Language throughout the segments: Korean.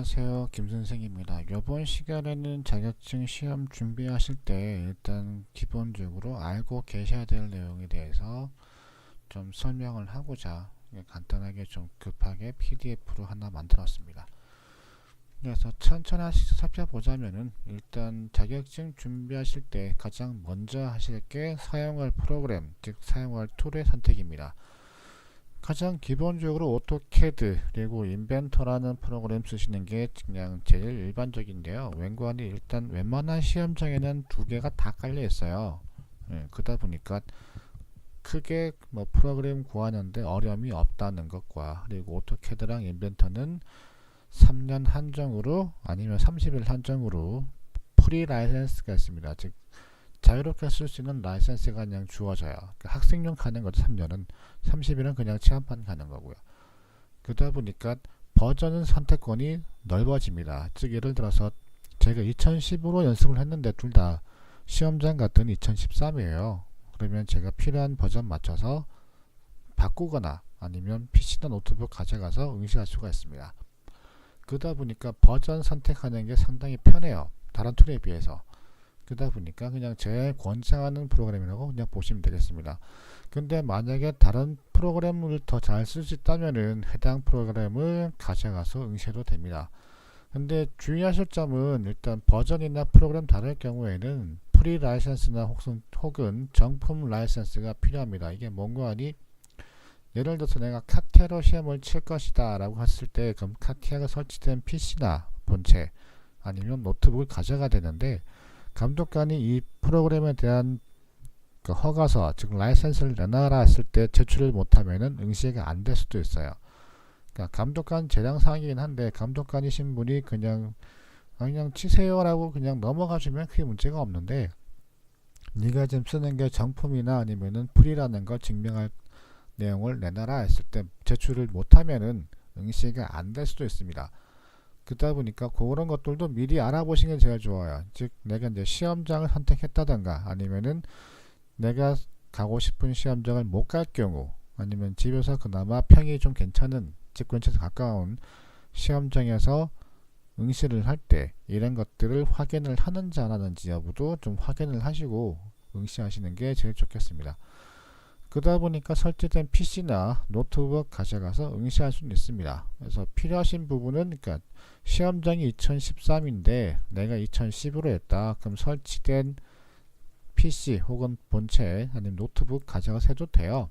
안녕하세요. 김선생입니다. 이번 시간에는 자격증 시험 준비하실 때 일단 기본적으로 알고 계셔야 될 내용에 대해서 좀 설명을 하고자 간단하게 좀 급하게 PDF로 하나 만들었습니다. 그래서 천천히 살펴보자면은 일단 자격증 준비하실 때 가장 먼저 하실 게 사용할 프로그램, 즉 사용할 툴의 선택입니다. 가장 기본적으로 오토캐드 그리고 인벤터라는 프로그램 쓰시는 게 그냥 제일 일반적인데요. 웬관이 일단 웬만한 시험장에는 두 개가 다 깔려 있어요. 그러다 보니까 크게 뭐 프로그램 구하는데 어려움이 없다는 것과, 그리고 오토캐드랑 인벤터는 3년 한정으로 아니면 30일 한정으로 프리 라이센스가 있습니다. 즉 자유롭게 쓸 수 있는 라이센스가 그냥 주어져요. 학생용 가는 거죠. 3년은 30일은 그냥 체험판 가는 거고요. 그러다 보니까 버전은 선택권이 넓어집니다. 즉 예를 들어서 제가 2010으로 연습을 했는데 둘 다 시험장 갔더니 2013이에요. 그러면 제가 필요한 버전 맞춰서 바꾸거나 아니면 PC나 노트북 가져가서 응시할 수가 있습니다. 그러다 보니까 버전 선택하는 게 상당히 편해요. 다른 툴에 비해서. 그러다 보니까 그냥 제일 권장하는 프로그램이라고 그냥 보시면 되겠습니다. 근데 만약에 다른 프로그램을 더 잘 쓸 수 있다면은 해당 프로그램을 가져가서 응시해도 됩니다. 근데 주의하실 점은 일단 버전이나 프로그램 다를 경우에는 프리 라이센스나 혹은 정품 라이센스가 필요합니다. 이게 뭔가 하니 예를 들어서 내가 카티아로 시험을 칠 것이다 라고 했을 때 그럼 카티아가 설치된 PC나 본체 아니면 노트북을 가져가야 되는데 감독관이 이 프로그램에 대한 그 허가서, 즉 라이센스를 내놔라 했을 때 제출을 못하면은 응시가 안 될 수도 있어요. 그러니까 감독관 재량 사항이긴 한데 감독관이신 분이 그냥 치세요라고 그냥 넘어가주면 크게 문제가 없는데, 네가 지금 쓰는 게 정품이나 아니면은 프리라는 걸 증명할 내용을 내놔라 했을 때 제출을 못하면은 응시가 안 될 수도 있습니다. 그러다 보니까 그런 것들도 미리 알아보시는 게 제일 좋아요. 즉 내가 이제 시험장을 선택했다던가 아니면은 내가 가고 싶은 시험장을 못 갈 경우, 아니면 집에서 그나마 평이 좀 괜찮은 집 근처에서 가까운 시험장에서 응시를 할 때 이런 것들을 확인을 하는지 안 하는지 여부도 좀 확인을 하시고 응시하시는 게 제일 좋겠습니다. 그러다 보니까 설치된 PC나 노트북 가져가서 응시할 수는 있습니다. 그래서 필요하신 부분은, 그러니까 시험장이 2013인데 내가 2010으로 했다. 그럼 설치된 PC 혹은 본체 아니면 노트북 가져가서 해도 돼요.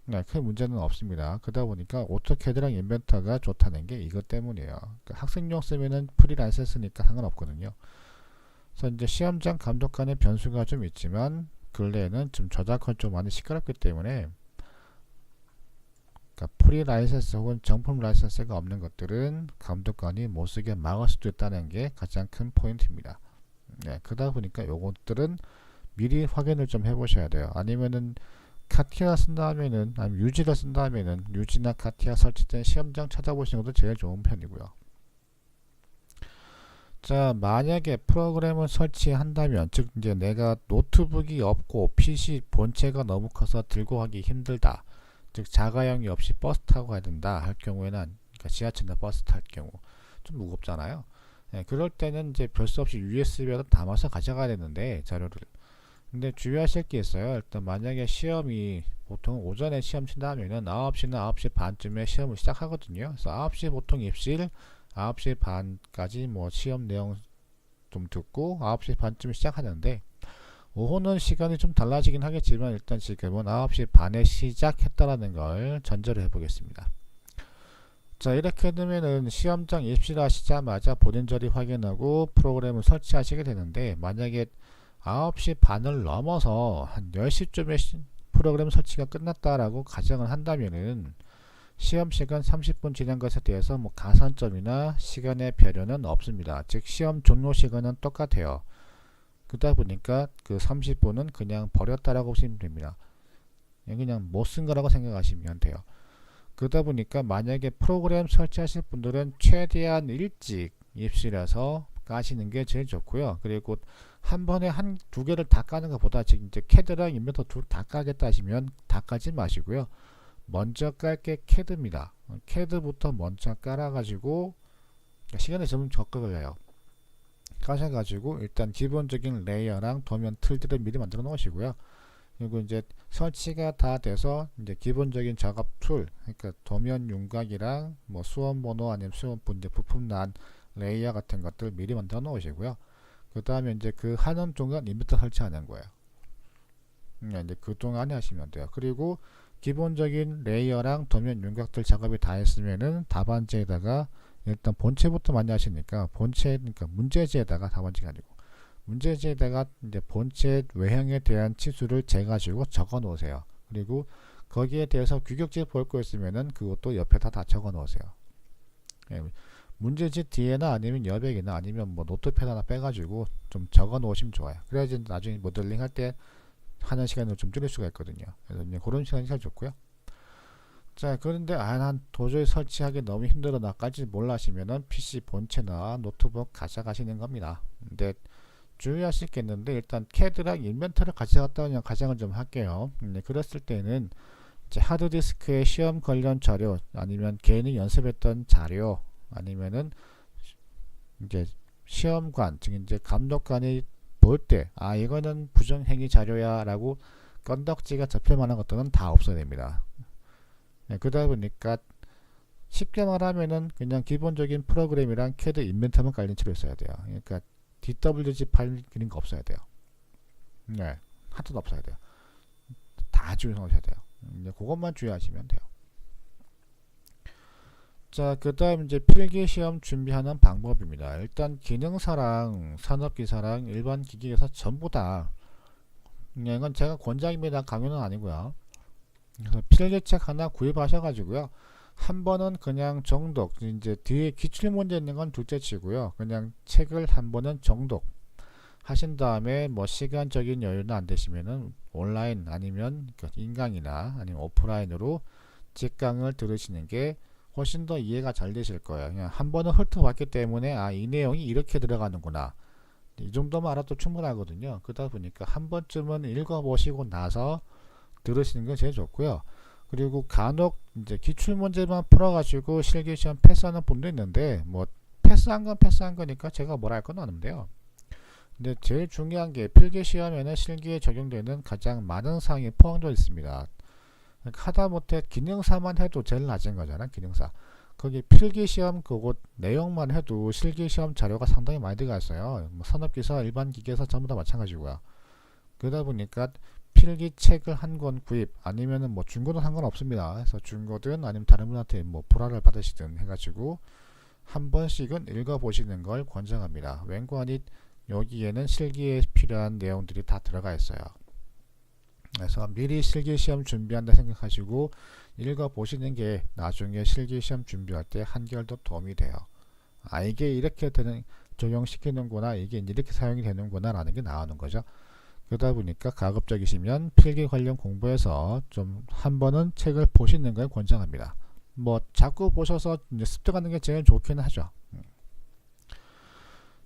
네, 큰 문제는 없습니다. 그러다 보니까 오토캐드랑 인벤터가 좋다는 게 이것 때문이에요. 그러니까 학생용 쓰면은 프리 라이센스니까 상관없거든요. 그래서 이제 시험장 감독관의 변수가 좀 있지만 근래에는 좀 저작권 좀 많이 시끄럽기 때문에, 그러니까 프리 라이센스 혹은 정품 라이센스가 없는 것들은 감독관이 못쓰게 막을 수도 있다는 게 가장 큰 포인트입니다. 네, 그러다 보니까 요것들은 미리 확인을 좀 해보셔야 돼요. 아니면은 카티아 쓴다 하면은, 아니면 유지를 쓴다 하면은 유지나 카티아 설치된 시험장 찾아보시는 것도 제일 좋은 편이고요. 자, 만약에 프로그램을 설치한다면, 즉 이제 내가 노트북이 없고 PC 본체가 너무 커서 들고 가기 힘들다, 즉 자가용이 없이 버스 타고 가야 된다 할 경우에는, 그러니까 지하철이나 버스 탈 경우 좀 무겁잖아요. 네, 그럴 때는 이제 별 수 없이 USB에다 담아서 가져가야 되는데 자료를. 근데 주의하실 게 있어요. 일단 만약에 시험이 보통 오전에 시험 친다면은 9시나 9시 반쯤에 시험을 시작하거든요. 그래서 9시 보통 입실, 9시 반까지 뭐 시험 내용 좀 듣고 9시 반쯤 시작하는데, 오후는 시간이 좀 달라지긴 하겠지만 일단 지금은 9시 반에 시작했다라는 걸 전제로 해보겠습니다. 자, 이렇게 되면은 시험장 입실하시자마자 본인 자리 확인하고 프로그램을 설치하시게 되는데, 만약에 9시 반을 넘어서 한 10시쯤에 프로그램 설치가 끝났다라고 가정을 한다면은 시험 시간 30분 지난 것에 대해서 뭐 가산점이나 시간의 배려는 없습니다. 즉 시험 종료 시간은 똑같아요. 그러다 보니까 그 30분은 그냥 버렸다라고 보시면 됩니다. 그냥 못 쓴 거라고 생각하시면 돼요. 그러다 보니까 만약에 프로그램 설치하실 분들은 최대한 일찍 입실해서 까시는 게 제일 좋고요. 그리고 한 번에 두 개를 다 까는 것보다, 지금 이제 캐드랑 인벤터 둘 다 까겠다 하시면 다 까지 마시고요. 먼저 깔 게 캐드입니다. 캐드부터 먼저 깔아가지고 시간이 좀 적게 걸려요. 가셔가지고 일단 기본적인 레이어랑 도면 틀들을 미리 만들어 놓으시고요. 그리고 이제 설치가 다 돼서 이제 기본적인 작업 툴, 그러니까 도면 윤곽이랑 뭐 수원 번호 아니면 수원 이제 부품란 레이어 같은 것들 미리 만들어 놓으시고요. 그 다음에 이제 그 하는 동안 인벤토 설치하는 거예요. 이제 그 동안에 하시면 돼요. 그리고 기본적인 레이어랑 도면 윤곽들 작업이 다 했으면은 답안지에다가 일단 본체부터 많이 하시니까 본체, 그러니까 문제지에다가 답안지가 아니고 문제지에다가 이제 본체 외형에 대한 치수를 재가지고 적어 놓으세요. 그리고 거기에 대해서 규격지 볼 거 있으면은 그것도 옆에다 다 적어 놓으세요. 예, 문제지 뒤에나 아니면 여백이나 아니면 뭐 노트패드 하나 빼가지고 좀 적어 놓으시면 좋아요. 그래야지 나중에 모델링 할 때 하는 시간을 좀 줄일 수가 있거든요. 그래서 이제 그런 시간이 제일 좋고요. 자, 그런데 난 도저히 설치하기 너무 힘들어 나까지 몰라 하시면은 PC 본체나 노트북 가져가시는 겁니다. 근데 주의하실 게 있는데 일단 CAD랑 인벤터를 가져갔다는 가정을 좀 할게요. 그랬을 때는 이제 하드디스크에 시험 관련 자료 아니면 개인이 연습했던 자료 아니면은 이제 시험관 즉 이제 감독관이 볼 때 이거는 부정행위 자료야 라고 건덕지가 접힐 만한 것들은 다 없어야 됩니다. 그러다 보니까 쉽게 말하면은 그냥 기본적인 프로그램이랑 CAD 인벤터만 깔린 채로 있어야 돼요. 그러니까 DWG 파일 그린 거 없어야 돼요. 네, 하나도 없어야 돼요. 다 주의하셔야 돼요. 그것만 주의하시면 돼요. 자, 그 다음 이제 필기시험 준비하는 방법입니다. 일단 기능사랑 산업기사랑 일반 기기에서 전부 다 이건 제가 권장입니다. 강요는 아니고요. 그래서 필기책 하나 구입하셔가지고요. 한 번은 그냥 정독, 이제 뒤에 기출문제 있는 건 둘째 치고요. 그냥 책을 한 번은 정독 하신 다음에 뭐 시간적인 여유는 안 되시면은 온라인 아니면 인강이나 아니면 오프라인으로 직강을 들으시는 게 훨씬 더 이해가 잘 되실 거예요. 그냥 한 번은 훑어봤기 때문에 이 내용이 이렇게 들어가는구나. 이 정도만 알아도 충분하거든요. 그러다 보니까 한 번쯤은 읽어보시고 나서 들으시는 게 제일 좋고요. 그리고 간혹 이제 기출 문제만 풀어가지고 실기시험 패스하는 분도 있는데 뭐 패스한 건 패스한 거니까 제가 뭐라 할 건 없는데요. 근데 제일 중요한 게 필기시험에는 실기에 적용되는 가장 많은 사항이 포함되어 있습니다. 그러니까 하다못해 기능사만 해도 제일 낮은 거잖아. 기능사. 거기 필기시험 그곳 내용만 해도 실기시험 자료가 상당히 많이 들어가 있어요. 뭐 산업기사, 일반기계사 전부 다 마찬가지고요. 그러다 보니까 필기책을 한 권 구입 아니면은 뭐 중고는 상관없습니다. 그래서 중고든 아니면 다른 분한테 뭐 불화를 받으시든 해가지고 한 번씩은 읽어보시는 걸 권장합니다. 웬관이 여기에는 실기에 필요한 내용들이 다 들어가 있어요. 그래서 미리 실기시험 준비한다 생각하시고 읽어보시는 게 나중에 실기시험 준비할 때 한결 더 도움이 돼요. 이게 이렇게 적용시키는구나, 이게 이렇게 사용이 되는구나 라는 게 나오는 거죠. 그러다 보니까 가급적이시면 필기 관련 공부해서 좀 한 번은 책을 보시는 걸 권장합니다. 뭐 자꾸 보셔서 이제 습득하는 게 제일 좋기는 하죠.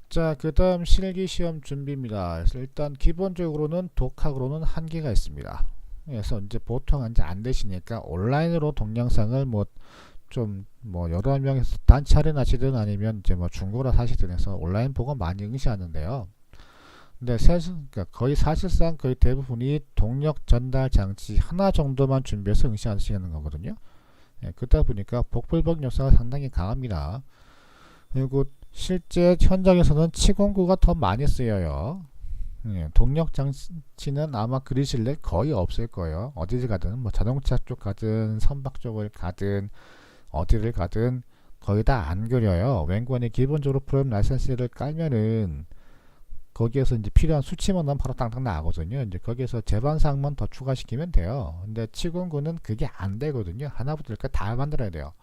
자, 그 다음 실기시험 준비입니다. 일단 기본적으로는 독학으로는 한계가 있습니다. 그래서 이제 보통 이제 안 되시니까 온라인으로 동영상을 뭐 여러 명에서 단체 할인하시든 아니면 이제 뭐 중고라 사시든 해서 온라인 보고 많이 응시하는데요. 근데 그러니까 거의 사실상 거의 대부분이 동력 전달 장치 하나 정도만 준비해서 응시하시는 거거든요. 그러다 보니까 복불복 요소가 상당히 강합니다. 그리고 실제 현장에서는 치공구가 더 많이 쓰여요. 동력 장치는 아마 그리실 일 거의 없을 거예요. 어디를 가든 뭐 자동차 쪽 가든 선박 쪽을 가든 어디를 가든 거의 다 안 그려요. 웬관이 기본적으로 프로그램 라이선스를 깔면은 거기에서 이제 필요한 수치만 넣으면 바로 땅땅 나거든요. 이제 거기에서 제반사항만 더 추가시키면 돼요. 근데 치공구는 그게 안 되거든요. 하나부터 열까지 다 만들어야 돼요.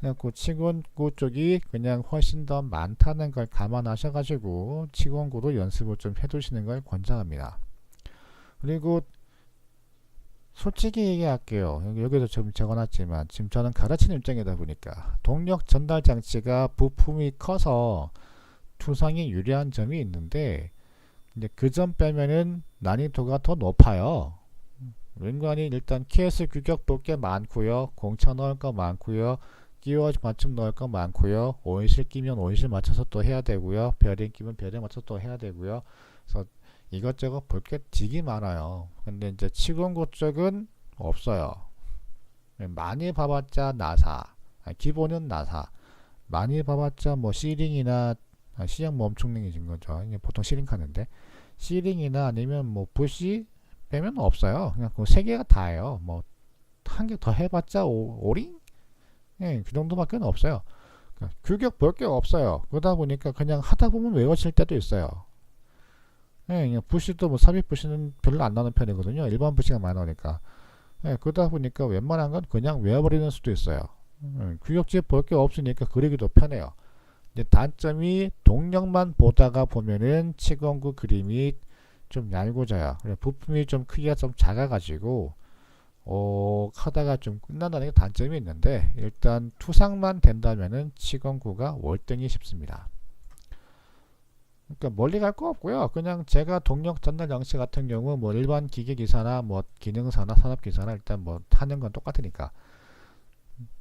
그래갖고 치공구 쪽이 그냥 훨씬 더 많다는 걸 감안하셔가지고 치공구로 연습을 좀 해두시는 걸 권장합니다. 그리고 솔직히 얘기할게요. 여기도 좀 적어놨지만 지금 저는 가르치는 입장이다 보니까 동력 전달 장치가 부품이 커서 투성이 유리한 점이 있는데 이제 그 점 빼면은 난이도가 더 높아요. 웬관이 일단 KS 규격 볼 게 많고요, 공차 넣을 거 많고요, 끼워 맞춤 넣을 거 많고요. 온실 끼면 온실 맞춰서 또 해야 되고요. 별에 끼면 별에 맞춰서 또 해야 되고요. 그래서 이것저것 볼 게 되게 많아요. 근데 이제 치공구 쪽은 없어요. 많이 봐봤자 나사, 기본은 나사. 많이 봐봤자 뭐 시링이나 시장 뭐 엄청 냉해진 거죠. 이게 보통 시링 카는데 시링이나 아니면 뭐 부시 빼면 없어요. 그냥 그 세 개가 다예요. 뭐 한 개 더 해봤자 오링? 예, 그 정도밖에 없어요. 그러니까 규격 볼 게 없어요. 그러다 보니까 그냥 하다 보면 외워질 때도 있어요. 예, 그냥 부시도 뭐 삽입 부시는 별로 안 나오는 편이거든요. 일반 부시가 많이 나오니까. 예, 그러다 보니까 웬만한 건 그냥 외워버리는 수도 있어요. 규격지 볼 게 없으니까 그리기도 편해요. 이제 단점이 동력만 보다가 보면은 치공구 그림이 좀 얄궂어요. 부품이 좀 크기가 좀 작아가지고 하다가 좀 끝난다는 게 단점이 있는데 일단 투상만 된다면은 치공구가 월등히 쉽습니다. 그러니까 멀리 갈 거 없고요. 그냥 제가 동력 전달 장치 같은 경우 뭐 일반 기계 기사나 뭐 기능사나 산업 기사나 일단 뭐 하는 건 똑같으니까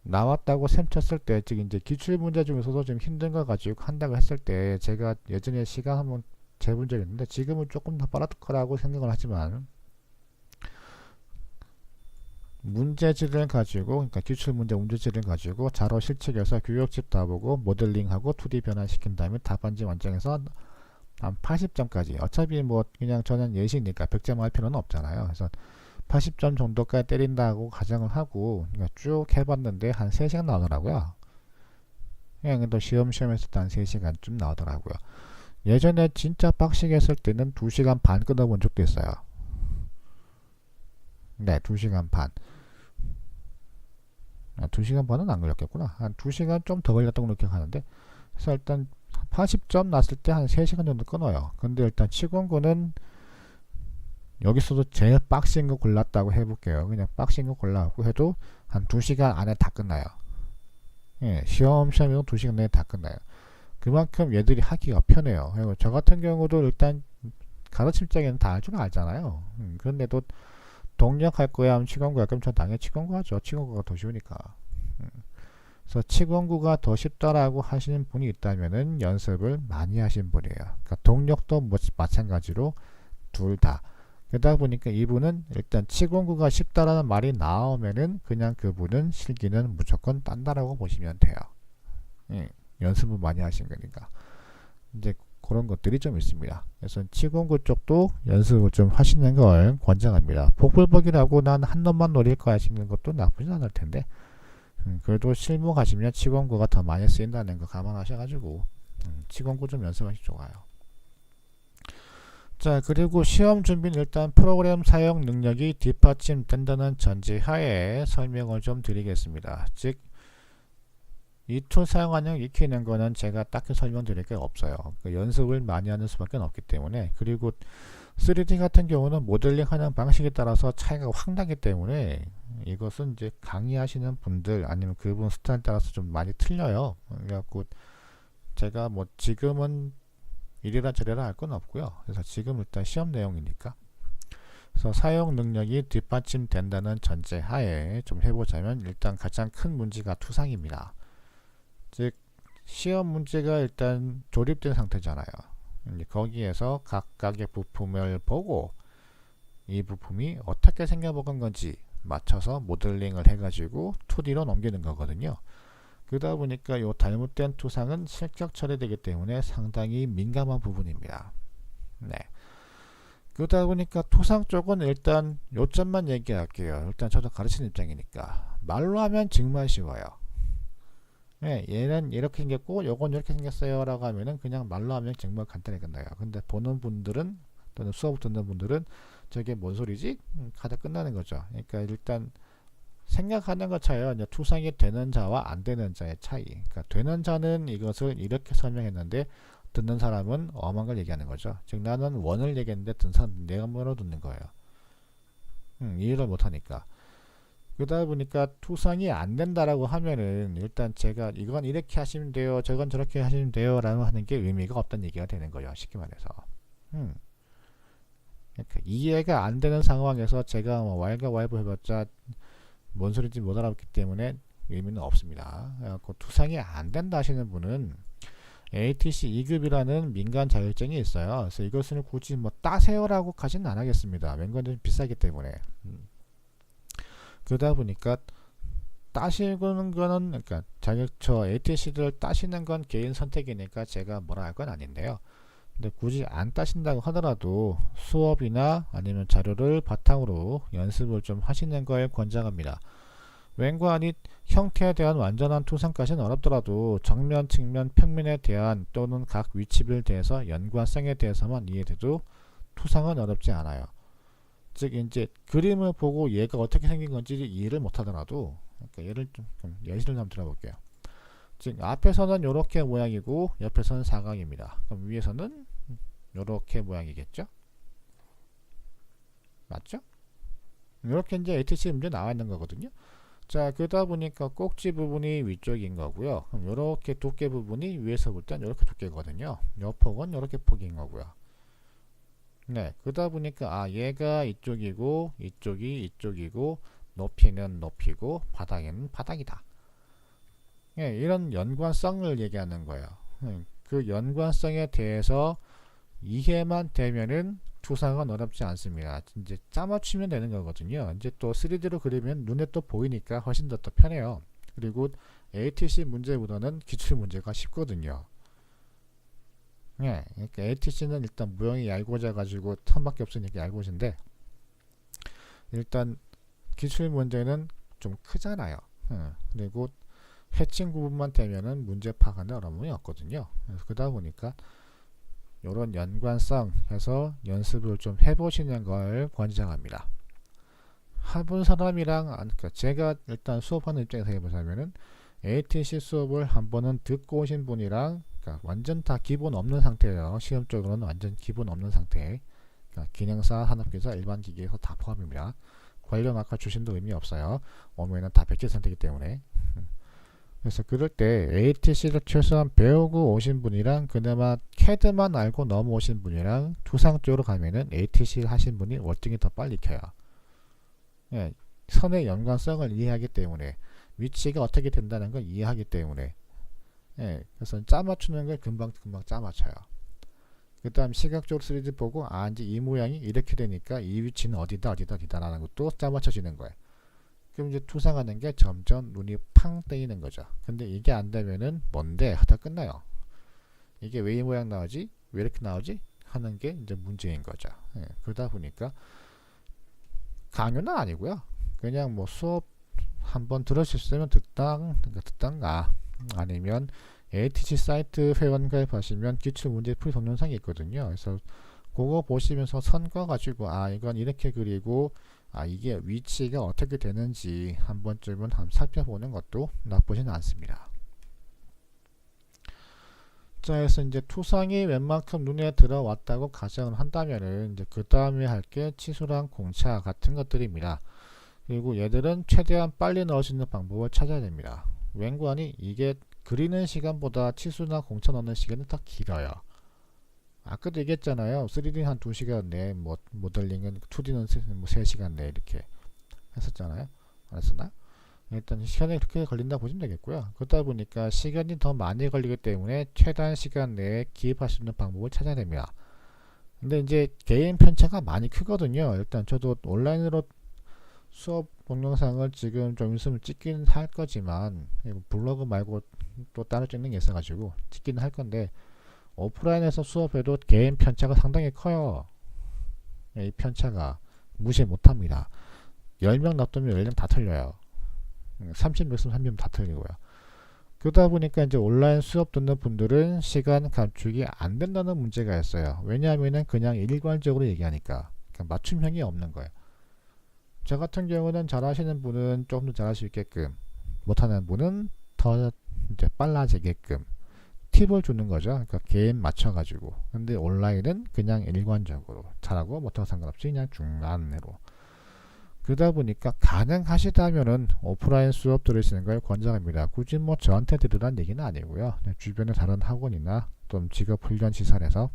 나왔다고 셈 쳤을 때, 즉 이제 기출 문제 중에서도 좀 힘든 거 가지고 한다고 했을 때 제가 예전에 시간 한번 재본 적이 있는데 지금은 조금 더 빠를 거라고 생각을 하지만 문제지를 가지고, 그러니까 기출 문제 문제지를 가지고 자료 실측해서 규격집 다 보고 모델링하고 2D 변환시킨 다음에 답안지 완성해서 한 80점까지, 어차피 뭐 그냥 저는 예시니까 100점 할 필요는 없잖아요. 그래서 80점 정도까지 때린다고 가정을 하고 그러니까 쭉 해봤는데 한 3시간 나오더라고요. 그냥 또 시험에서 한 3시간쯤 나오더라고요. 예전에 진짜 빡시게 했을 때는 2시간 반 끊어본 적도 있어요. 네, 2시간 반. 2시간 반은 안 걸렸겠구나. 한 2시간 좀 더 걸렸다고 기억하는데, 그래서 일단 80점 났을 때 한 3시간 정도 끊어요. 근데 일단 치공구는 여기서도 제일 빡센 거 골랐다고 해볼게요. 그냥 빡센 거 골라갖고 해도 한 2시간 안에 다 끝나요. 예, 시험이면 2시간 내에 다 끝나요. 그만큼 얘들이 하기가 편해요. 그리고 저 같은 경우도 일단 가르침 장에는 다 할 줄 알잖아요. 그런데도 동력할 거야 하면 치공구 할 거면 전 당연히 치공구 하죠. 치공구가 더 쉬우니까. 그래서 치공구가 더 쉽다라고 하시는 분이 있다면은 연습을 많이 하신 분이에요. 그러니까 동력도 마찬가지로 둘 다. 그러다 보니까 이분은 일단 치공구가 쉽다라는 말이 나오면은 그냥 그분은 실기는 무조건 딴다라고 보시면 돼요. 예, 연습을 많이 하신 거니까. 이제 그런 것들이 좀 있습니다. 그래서 치공구 쪽도 연습을 좀 하시는 걸 권장합니다. 복불복이라고 난 한 놈만 노릴 거 하시는 것도 나쁘진 않을 텐데, 그래도 실무 가시면 치공구가 더 많이 쓰인다는 거 감안하셔가지고 치공구 좀 연습하시 좋아요. 자, 그리고 시험 준비는 일단 프로그램 사용 능력이 뒷받침된다는 전제하에 설명을 좀 드리겠습니다. 즉, 이 툴 사용하는 익히는 거는 제가 딱히 설명드릴 게 없어요. 그 연습을 많이 하는 수밖에 없기 때문에. 그리고 3D 같은 경우는 모델링 하는 방식에 따라서 차이가 확 나기 때문에 이것은 이제 강의하시는 분들 아니면 그분 스타일에 따라서 좀 많이 틀려요. 그래갖고 제가 뭐 지금은 이래라 저래라 할 건 없고요. 그래서 지금 일단 시험 내용이니까. 그래서 사용 능력이 뒷받침된다는 전제하에 좀 해보자면 일단 가장 큰 문제가 투상입니다. 즉 시험 문제가 일단 조립된 상태잖아요. 거기에서 각각의 부품을 보고 이 부품이 어떻게 생겨먹은 건지 맞춰서 모델링을 해가지고 2D로 넘기는 거거든요. 그러다 보니까 이 잘못된 투상은 실격 처리되기 때문에 상당히 민감한 부분입니다. 네. 그러다 보니까 투상 쪽은 일단 요점만 얘기할게요. 일단 저도 가르치는 입장이니까 말로 하면 정말 쉬워요. 네, 얘는 이렇게 생겼고 요건 이렇게 생겼어요 라고 하면은 그냥 말로 하면 정말 간단히 끝나요. 근데 보는 분들은 또는 수업 듣는 분들은 저게 뭔 소리지? 하다 끝나는 거죠. 그러니까 일단 생각하는 것 차이요. 투상이 되는 자와 안 되는 자의 차이. 그러니까 되는 자는 이것을 이렇게 설명했는데 듣는 사람은 엄한 걸 얘기하는 거죠. 즉 나는 원을 얘기했는데 듣는 사람은 내가 뭐로 듣는 거예요. 이해를 못하니까. 그러다 보니까 투상이 안 된다라고 하면은 일단 제가 이건 이렇게 하시면 돼요, 저건 저렇게 하시면 돼요 라고 하는 게 의미가 없다는 얘기가 되는 거예요. 쉽게 말해서. 그러니까 이해가 안 되는 상황에서 제가 뭐 Y과 Y부 해봤자 뭔 소리인지 못 알아봤기 때문에 의미는 없습니다. 그래갖고 투상이 안 된다 하시는 분은 ATC 2급이라는 민간 자격증이 있어요. 그래서 이것을 굳이 뭐 따세요라고 하지는 안 하겠습니다. 웬건좀 비싸기 때문에. 그러다 보니까 따시는 거는, 그러니까 자격처 ATC를 따시는 건 개인 선택이니까 제가 뭐라 할 건 아닌데요. 근데 굳이 안 따신다고 하더라도 수업이나 아니면 자료를 바탕으로 연습을 좀 하시는 걸 권장합니다. 웬관이 형태에 대한 완전한 투상까지는 어렵더라도 정면, 측면, 평면에 대한 또는 각 위치별에 대해서 연관성에 대해서만 이해돼도 투상은 어렵지 않아요. 즉 이제 그림을 보고 얘가 어떻게 생긴 건지 이해를 못하더라도, 그러니까 예시를 한번 들어볼게요. 즉 앞에서는 이렇게 모양이고 옆에서는 사각입니다. 그럼 위에서는 이렇게 모양이겠죠? 맞죠? 이렇게 이제 ATC 문제 나와 있는 거거든요. 자, 그러다 보니까 꼭지 부분이 위쪽인 거고요. 그럼 이렇게 두께 부분이 위에서 볼 땐 이렇게 두께거든요. 요 폭은 이렇게 폭인 거고요. 네, 그러다 보니까 얘가 이쪽이고 이쪽이 이쪽이고 높이는 높이고 바닥에는 바닥이다. 네, 이런 연관성을 얘기하는 거예요. 그 연관성에 대해서 이해만 되면은 투상은 어렵지 않습니다. 이제 짜맞추면 되는 거거든요. 이제 또 3D로 그리면 눈에 또 보이니까 훨씬 더 편해요. 그리고 ATC 문제보다는 기출 문제가 쉽거든요. 네, 그러니까 ATC는 일단 모형이 얄고자 가지고 턴밖에 없으니까 얄고진데, 일단 기출 문제는 좀 크잖아요. 그리고 해칭 부분만 되면은 문제 파악하는 어려움이 없거든요. 그래서 그러다 보니까 이런 연관성 해서 연습을 좀 해보시는 걸 권장합니다. 해본 사람이랑, 그러니까 제가 일단 수업하는 입장에서 해보자면은 ATC 수업을 한 번은 듣고 오신 분이랑, 그러니까 완전 다 기본 없는 상태예요. 시험적으로는 완전 기본 없는 상태. 그러니까 기능사, 산업기사, 일반기기에서 다 포함입니다. 관련 학과 출신도 의미 없어요. 오면은 다 백지 상태이기 때문에. 그래서 그럴 때 ATC를 최소한 배우고 오신 분이랑 그나마 CAD만 알고 넘어오신 분이랑 투상 쪽으로 가면은 ATC를 하신 분이 월등히 더 빨리 켜요. 예, 선의 연관성을 이해하기 때문에, 위치가 어떻게 된다는 걸 이해하기 때문에, 예, 그래서 짜 맞추는 걸 금방 짜 맞춰요. 그 다음 시각적으로 3D 보고 이제 이 모양이 이렇게 되니까 이 위치는 어디다라는 것도 짜 맞춰지는 거예요. 그럼 이제 투상하는 게 점점 눈이 팡 뜨이는 거죠. 근데 이게 안 되면은 뭔데 하다 끝나요. 이게 왜 이 모양 나오지? 왜 이렇게 나오지? 하는 게 이제 문제인 거죠. 예, 그러다 보니까 강요는 아니고요. 그냥 뭐 수업 한번 들으셨으면 듣던가 아니면 ATC 사이트 회원 가입하시면 기출 문제 풀이 동영상이 있거든요. 그래서 그거 보시면서 선거 가지고 이건 이렇게 그리고 이게 위치가 어떻게 되는지 한 번쯤은 한번 살펴보는 것도 나쁘진 않습니다. 자, 그래서 이제 투상이 웬만큼 눈에 들어왔다고 가정을 한다면은 이제 그 다음에 할 게 치수랑 공차 같은 것들입니다. 그리고 얘들은 최대한 빨리 넣을 수 있는 방법을 찾아야 됩니다. 웬관이 이게 그리는 시간보다 치수나 공차 넣는 시간이 더 길어요. 아까도 얘기했잖아요. 3D 한 2시간 내, 모델링은 2D는 3시간 내 이렇게 했었잖아요. 안 했었나요? 일단 시간이 그렇게 걸린다 보시면 되겠고요. 그러다 보니까 시간이 더 많이 걸리기 때문에 최단 시간 내에 기입할 수 있는 방법을 찾아야 됩니다. 근데 이제 개인 편차가 많이 크거든요. 일단 저도 온라인으로 수업 동영상을 지금 좀 있으면 찍긴 할 거지만, 블로그 말고 또 따로 찍는 게 있어가지고 찍긴 할 건데, 오프라인에서 수업해도 개인 편차가 상당히 커요. 이 편차가 무시 못합니다. 10명 놔두면 10명 다 틀려요. 30명 있으면 3명 다 틀리고요. 그러다 보니까 이제 온라인 수업 듣는 분들은 시간 감축이 안 된다는 문제가 있어요. 왜냐하면은 그냥 일관적으로 얘기하니까 맞춤형이 없는 거예요. 저 같은 경우는 잘하시는 분은 조금 더 잘할 수 있게끔, 못하는 분은 더 이제 빨라지게끔 팁을 주는 거죠. 그러니까 개인 맞춰가지고. 근데 온라인은 그냥 일관적으로 잘하고 못하고 상관없이 그냥 중간으로. 그러다 보니까 가능하시다면은 오프라인 수업 들으시는 걸 권장합니다. 굳이 저한테 들으란 얘기는 아니고요. 주변의 다른 학원이나 또 직업훈련 시설에서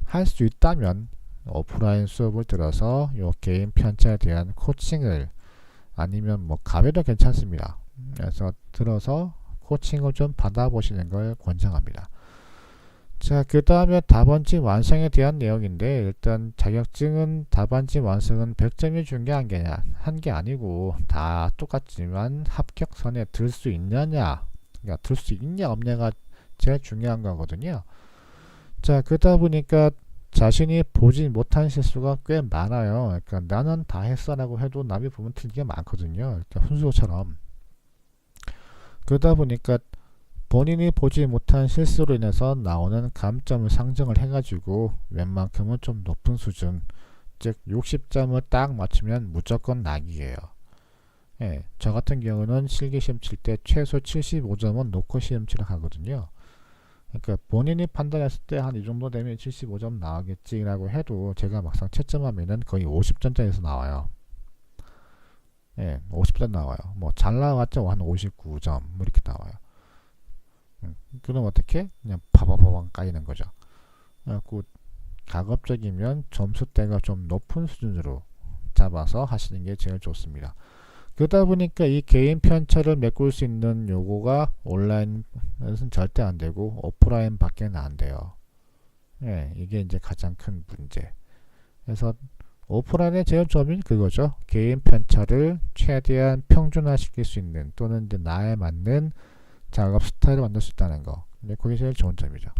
할 수 있다면 오프라인 수업을 들어서 요 개인 편차에 대한 코칭을, 아니면 가외도 괜찮습니다. 그래서 들어서 코칭을 좀 받아보시는 걸 권장합니다. 자, 그 다음에 답안지 완성에 대한 내용인데, 일단 자격증은 답안지 완성은 100점이 중요한 게 한 게 아니고 다 똑같지만 합격선에 들 수 있느냐, 그러니까 들 수 있냐 없냐가 제일 중요한 거거든요. 자, 그러다 보니까 자신이 보지 못한 실수가 꽤 많아요. 그러니까 나는 다 했어라고 해도 남이 보면 틀린 게 많거든요. 그러니까 훈수처럼. 그러다 보니까 본인이 보지 못한 실수로 인해서 나오는 감점을 상정을 해가지고 웬만큼은 좀 높은 수준, 즉 60점을 딱 맞추면 무조건 낙이에요. 예, 저 같은 경우는 실기시험 칠 때 최소 75점은 놓고 시험 치러 가거든요. 그러니까 본인이 판단했을 때 한 이 정도 되면 75점 나오겠지라고 해도 제가 막상 채점하면은 거의 50점대에서 나와요. 예, 50점 나와요. 뭐 잘 나왔죠, 한 59점 뭐 이렇게 나와요. 그럼 어떻게? 그냥 파바바방 까이는 거죠. 그래갖고 가급적이면 점수대가 좀 높은 수준으로 잡아서 하시는 게 제일 좋습니다. 그러다 보니까 이 개인 편차를 메꿀 수 있는 요거가 온라인에서는 절대 안 되고 오프라인 밖에는 안 돼요. 예, 이게 이제 가장 큰 문제. 그래서 오프라인의 제일 점이 그거죠. 개인 편차를 최대한 평준화시킬 수 있는, 또는 이제 나에 맞는 작업 스타일을 만들 수 있다는 거. 그게 제일 좋은 점이죠.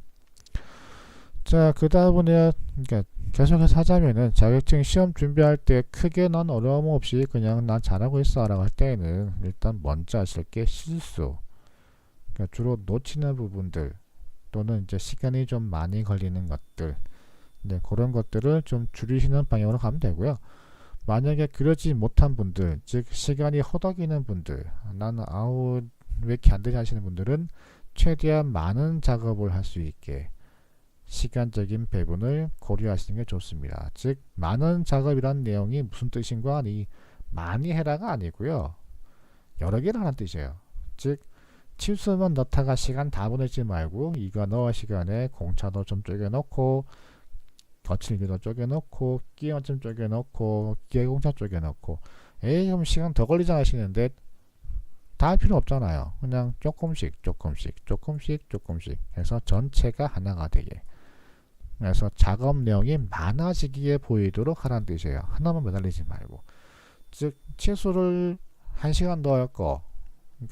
자, 그 다음에 그러니까 계속해서 하자면은 자격증 시험 준비할 때 크게 난 어려움 없이 그냥 난 잘하고 있어 라고 할 때에는 일단 먼저 하실 게 실수. 그러니까 주로 놓치는 부분들, 또는 이제 시간이 좀 많이 걸리는 것들, 네, 그런 것들을 좀 줄이시는 방향으로 가면 되고요. 만약에 그러지 못한 분들, 즉 시간이 허덕이는 분들, 나는 아우 왜 이렇게 안 되지 하시는 분들은 최대한 많은 작업을 할 수 있게 시간적인 배분을 고려하시는 게 좋습니다. 즉 많은 작업이란 내용이 무슨 뜻인가 하니 많이 해라가 아니고요, 여러 개를 하는 뜻이에요. 즉 치수만 넣다가 시간 다 보내지 말고 이거 넣을 시간에 공차도 좀 쪼개놓고 거칠기도 쪼개놓고 끼워 좀 쪼개놓고 기계공차 쪼개놓고, 에이 그럼 시간 더 걸리잖아 하시는데 다 할 필요 없잖아요. 그냥 조금씩 해서 전체가 하나가 되게, 그래서 작업 내용이 많아지기에 보이도록 하라는 뜻이에요. 하나만 매달리지 말고. 즉 치수를 1시간 더 할 거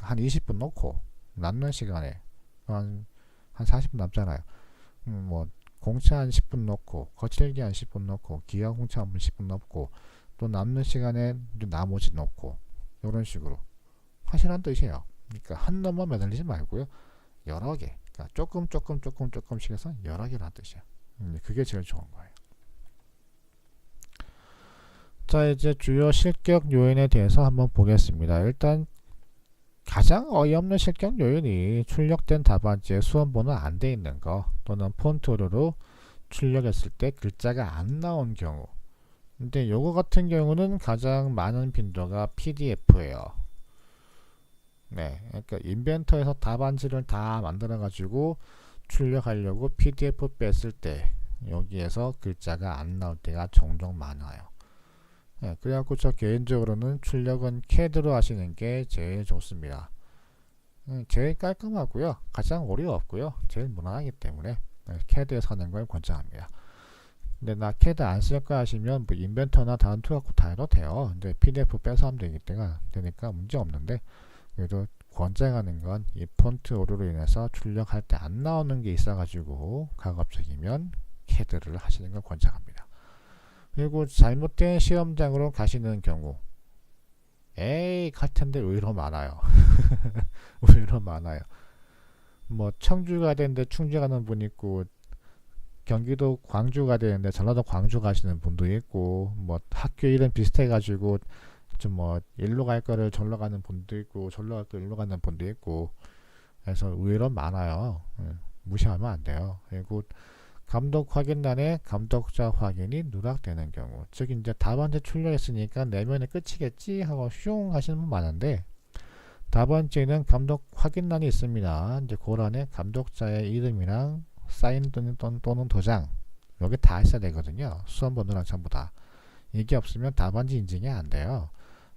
한 20분 넣고 남는 시간에 한 40분 남잖아요. 뭐 공차 한 10분 넣고 거칠기 한 10분 넣고 기하 공차 한 10분 넣고 또 남는 시간에 나머지 넣고, 이런 식으로 하시라는 뜻이에요. 그러니까 한 놈만 매달리지 말고요, 여러 개, 그러니까 조금씩 해서 여러 개라는 뜻이에요. 그게 제일 좋은 거예요. 자, 이제 주요 실격 요인에 대해서 한번 보겠습니다. 일단 가장 어이없는 실격 요인이 출력된 답안지에 수험번호 안 돼 있는 거, 또는 폰트로 출력했을 때 글자가 안 나온 경우. 근데 요거 같은 경우는 가장 많은 빈도가 PDF예요. 네, 그러니까 인벤터에서 답안지를 다 만들어 가지고 출력하려고 PDF 뺐을 때 여기에서 글자가 안 나올 때가 종종 많아요. 네, 그래갖고 저 개인적으로는 출력은 CAD로 하시는 게 제일 좋습니다. 제일 깔끔하고요, 가장 오류 없고요, 제일 무난하기 때문에 CAD에서 하는 걸 권장합니다. 근데 나 CAD 안 쓸 거 하시면 뭐 인벤터나 다른 툴 갖고 다 해도 돼요. 근데 PDF 빼서 하면 되니까 문제 없는데, 그래도 권장하는 건 이 폰트 오류로 인해서 출력할 때 안 나오는 게 있어가지고 가급적이면 CAD를 하시는 걸 권장합니다. 그리고 잘못된 시험장으로 가시는 경우, 에이 갈 텐데 의외로 많아요. 의외로 많아요. 뭐 청주 가야 되는데 충주 가는 분 있고, 경기도 광주 가야 되는데 전라도 광주 가시는 분도 있고, 뭐 학교 이름 비슷해 가지고 좀 뭐 일로 갈 거를 절로 가는 분도 있고, 절로 갈 거 일로 가는 분도 있고, 그래서 의외로 많아요. 무시하면 안 돼요. 그리고 감독 확인란에 감독자 확인이 누락되는 경우, 즉 이제 답안지 출력했으니까 내면에 끝이겠지 하고 슝 하시는 분 많은데, 답안지에는 감독 확인란이 있습니다. 이제 고란에 감독자의 이름이랑 사인 또는 도장, 여기 다 있어야 되거든요. 수험번호랑 전부 다. 이게 없으면 답안지 인증이 안 돼요.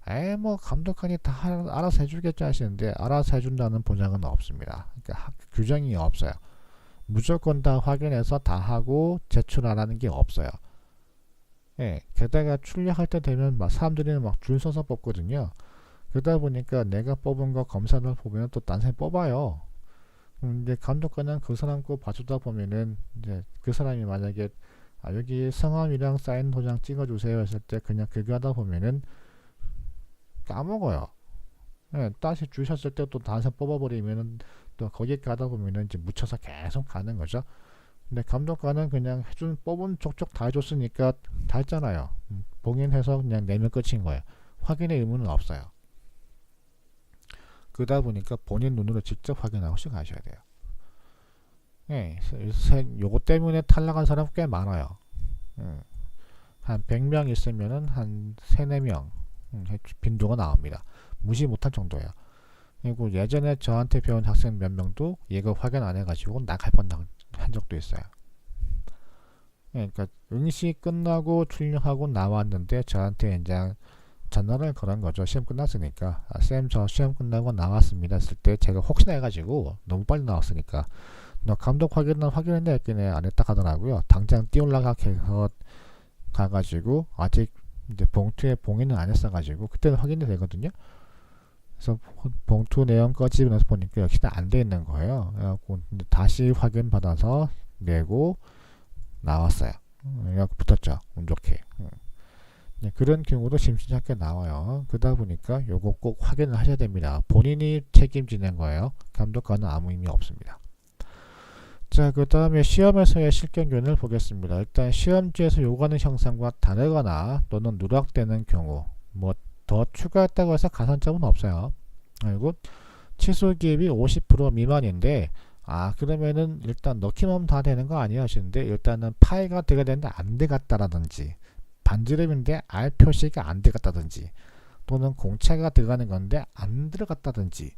에이 뭐 감독관이 다 알아서 해주겠지 하시는데 알아서 해준다는 보장은 없습니다. 그러니까 규정이 없어요. 무조건 다 확인해서 다 하고 제출하라는 게 없어요. 예, 게다가 출력할 때 되면 막 사람들이 막 줄 서서 뽑거든요. 그러다 보니까 내가 뽑은 거 검사를 보면 또 딴 사람이 뽑아요. 이제 감독관은 그 사람 거 봐주다 보면은 이제 그 사람이 만약에 여기 성함이랑 사인 도장 찍어주세요 했을 때 그냥 그거 하다 보면은 까먹어요. 예, 다시 주셨을 때 또 다른 사람 뽑아버리면은 또 거기 가다 보면은 이제 묻혀서 계속 가는 거죠. 근데 감독관은 그냥 해준 뽑은 족족 다 해줬으니까 다 했잖아요. 봉인해서 그냥 내면 끝인 거예요. 확인의 의무는 없어요. 그러다 보니까 본인 눈으로 직접 확인하고 가셔야 돼요. 예, 요거 때문에 탈락한 사람 꽤 많아요. 한 100명 있으면은 한 3, 4명 빈도가 나옵니다. 무시 못할 정도예요. 그리고 예전에 저한테 배운 학생 몇 명도 얘가 확인 안 해가지고 나갈 뻔한 적도 있어요. 그러니까 응시 끝나고 출력하고 나왔는데 저한테 이제 전화를 걸은 거죠. 시험 끝났으니까. 쌤 저 시험 끝나고 나왔습니다 했을 때 제가 혹시나 해가지고 너무 빨리 나왔으니까 너 감독 확인했냐 했더니 안 했다 하더라고요. 당장 뛰어올라가 해서 가가지고 아직 이제 봉투에 봉인은 안 했어가지고 그때는 확인이 되거든요. 그래서 봉투 내용 꺼지고 나서 보니까 역시나 안 돼 있는 거예요. 그래갖고 다시 확인 받아서 내고 나왔어요. 그래갖고 붙었죠. 운 좋게. 네, 그런 경우도 심심찮게 나와요. 그러다 보니까 요거 꼭 확인을 하셔야 됩니다. 본인이 책임지는 거예요. 감독관은 아무 의미 없습니다. 자, 그 다음에 시험에서의 실경균을 보겠습니다. 일단 시험지에서 요구하는 형상과 다르거나 또는 누락되는 경우 뭐 더 추가했다고 해서 가산점은 없어요. 그리고 치수 기입이 50% 미만인데 그러면은 일단 넣기만 하면 다 되는 거 아니야 하시는데 일단은 파이가 들어가야 되는데 안 들어갔다라든지 반지름인데 R 표시가 안 들어갔다든지 또는 공차가 들어가는 건데 안 들어갔다든지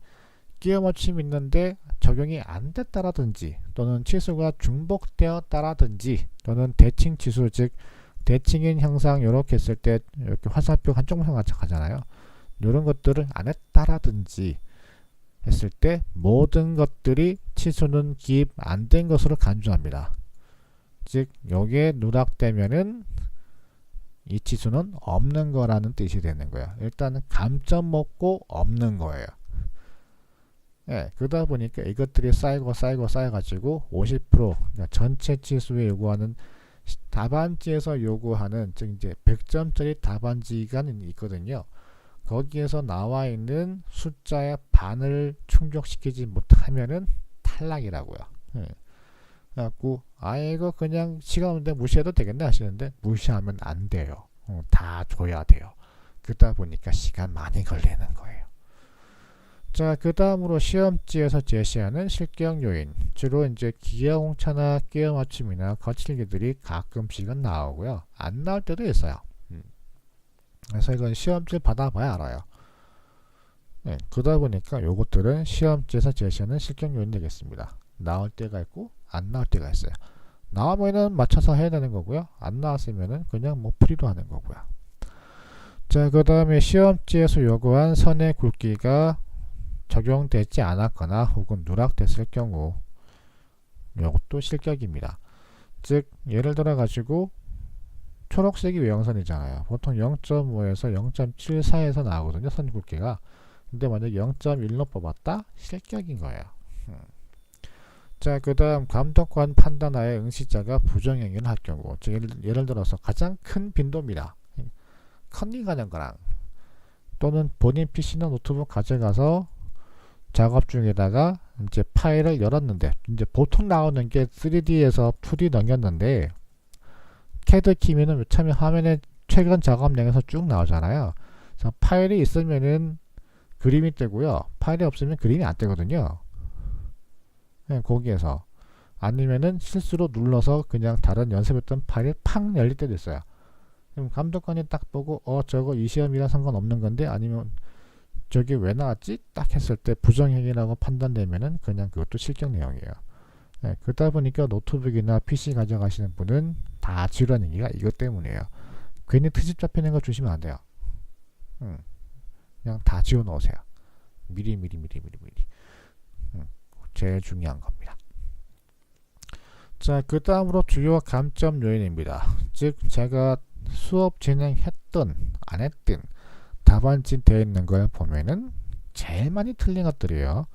끼워 맞춤이 있는데 적용이 안 됐다라든지 또는 치수가 중복되었다라든지 또는 대칭 치수 즉 대칭인 형상 이렇게 했을 때 이렇게 화살표 한쪽만 가잖아요. 이런 것들을 안 했다라든지 했을 때 모든 것들이 치수는 기입 안 된 것으로 간주합니다. 즉 여기에 누락되면은 이 치수는 없는 거라는 뜻이 되는 거예요. 일단은 감점 먹고 없는 거예요. 예, 그러다 보니까 이것들이 쌓여가지고 50% 그러니까 전체 치수에 요구하는 답안지에서 요구하는 즉 이제 100점짜리 답안지가 있거든요. 거기에서 나와 있는 숫자의 반을 충족시키지 못하면은 탈락이라고요. 예. 그래갖고 이거 그냥 시간 없는데 무시해도 되겠네 하시는데 무시하면 안 돼요. 다 줘야 돼요. 그러다 보니까 시간 많이 걸리는 거예요. 자, 그 다음으로 시험지에서 제시하는 실경 요인 주로 이제 기하공차나 끼워 맞춤이나 거칠기들이 가끔씩은 나오고요. 안 나올 때도 있어요. 그래서 이건 시험지 받아봐야 알아요. 네, 그러다 보니까 요것들은 시험지에서 제시하는 실경 요인 되겠습니다. 나올 때가 있고 안 나올 때가 있어요. 나오면은 맞춰서 해야 되는 거고요. 안 나왔으면은 그냥 뭐 프리로 하는 거고요. 자, 그 다음에 시험지에서 요구한 선의 굵기가 적용되지 않았거나 혹은 누락됐을 경우 이것도 실격입니다. 즉 예를 들어 가지고 초록색이 외형선이잖아요. 보통 0.5에서 0.74에서 나오거든요. 선 굵기가. 근데 만약 0.1로 뽑았다? 실격인 거예요. 자, 그 다음 감독관 판단하에 응시자가 부정행위를 할 경우 즉 예를 들어서 가장 큰 빈도입니다. 컨닝하는 거랑 또는 본인 PC나 노트북 가져가서 작업 중에다가 이제 파일을 열었는데 이제 보통 나오는 게 3D에서 2D 넘겼는데 CAD 키면은 참 화면에 최근 작업량에서 쭉 나오잖아요. 그래서 파일이 있으면은 그림이 뜨고요. 파일이 없으면 그림이 안 뜨거든요. 거기에서 아니면은 실수로 눌러서 그냥 다른 연습했던 파일이 팍 열릴 때도 있어요. 그럼 감독관이 딱 보고 저거 이 시험이랑 상관없는 건데 아니면 저게 왜 나왔지? 딱 했을 때 부정행위라고 판단되면은 그냥 그것도 실격 내용이에요. 네, 그러다 보니까 노트북이나 PC 가져가시는 분은 다 지루한 얘기가 이것 때문이에요. 괜히 트집 잡히는 거 주시면 안 돼요. 그냥 다 지워 넣으세요. 미리. 제일 중요한 겁니다. 자, 그 다음으로 주요 감점 요인입니다. 즉 제가 수업 진행했든 안 했든 답안지 되어 있는 걸 보면은 제일 많이 틀린 것들이에요.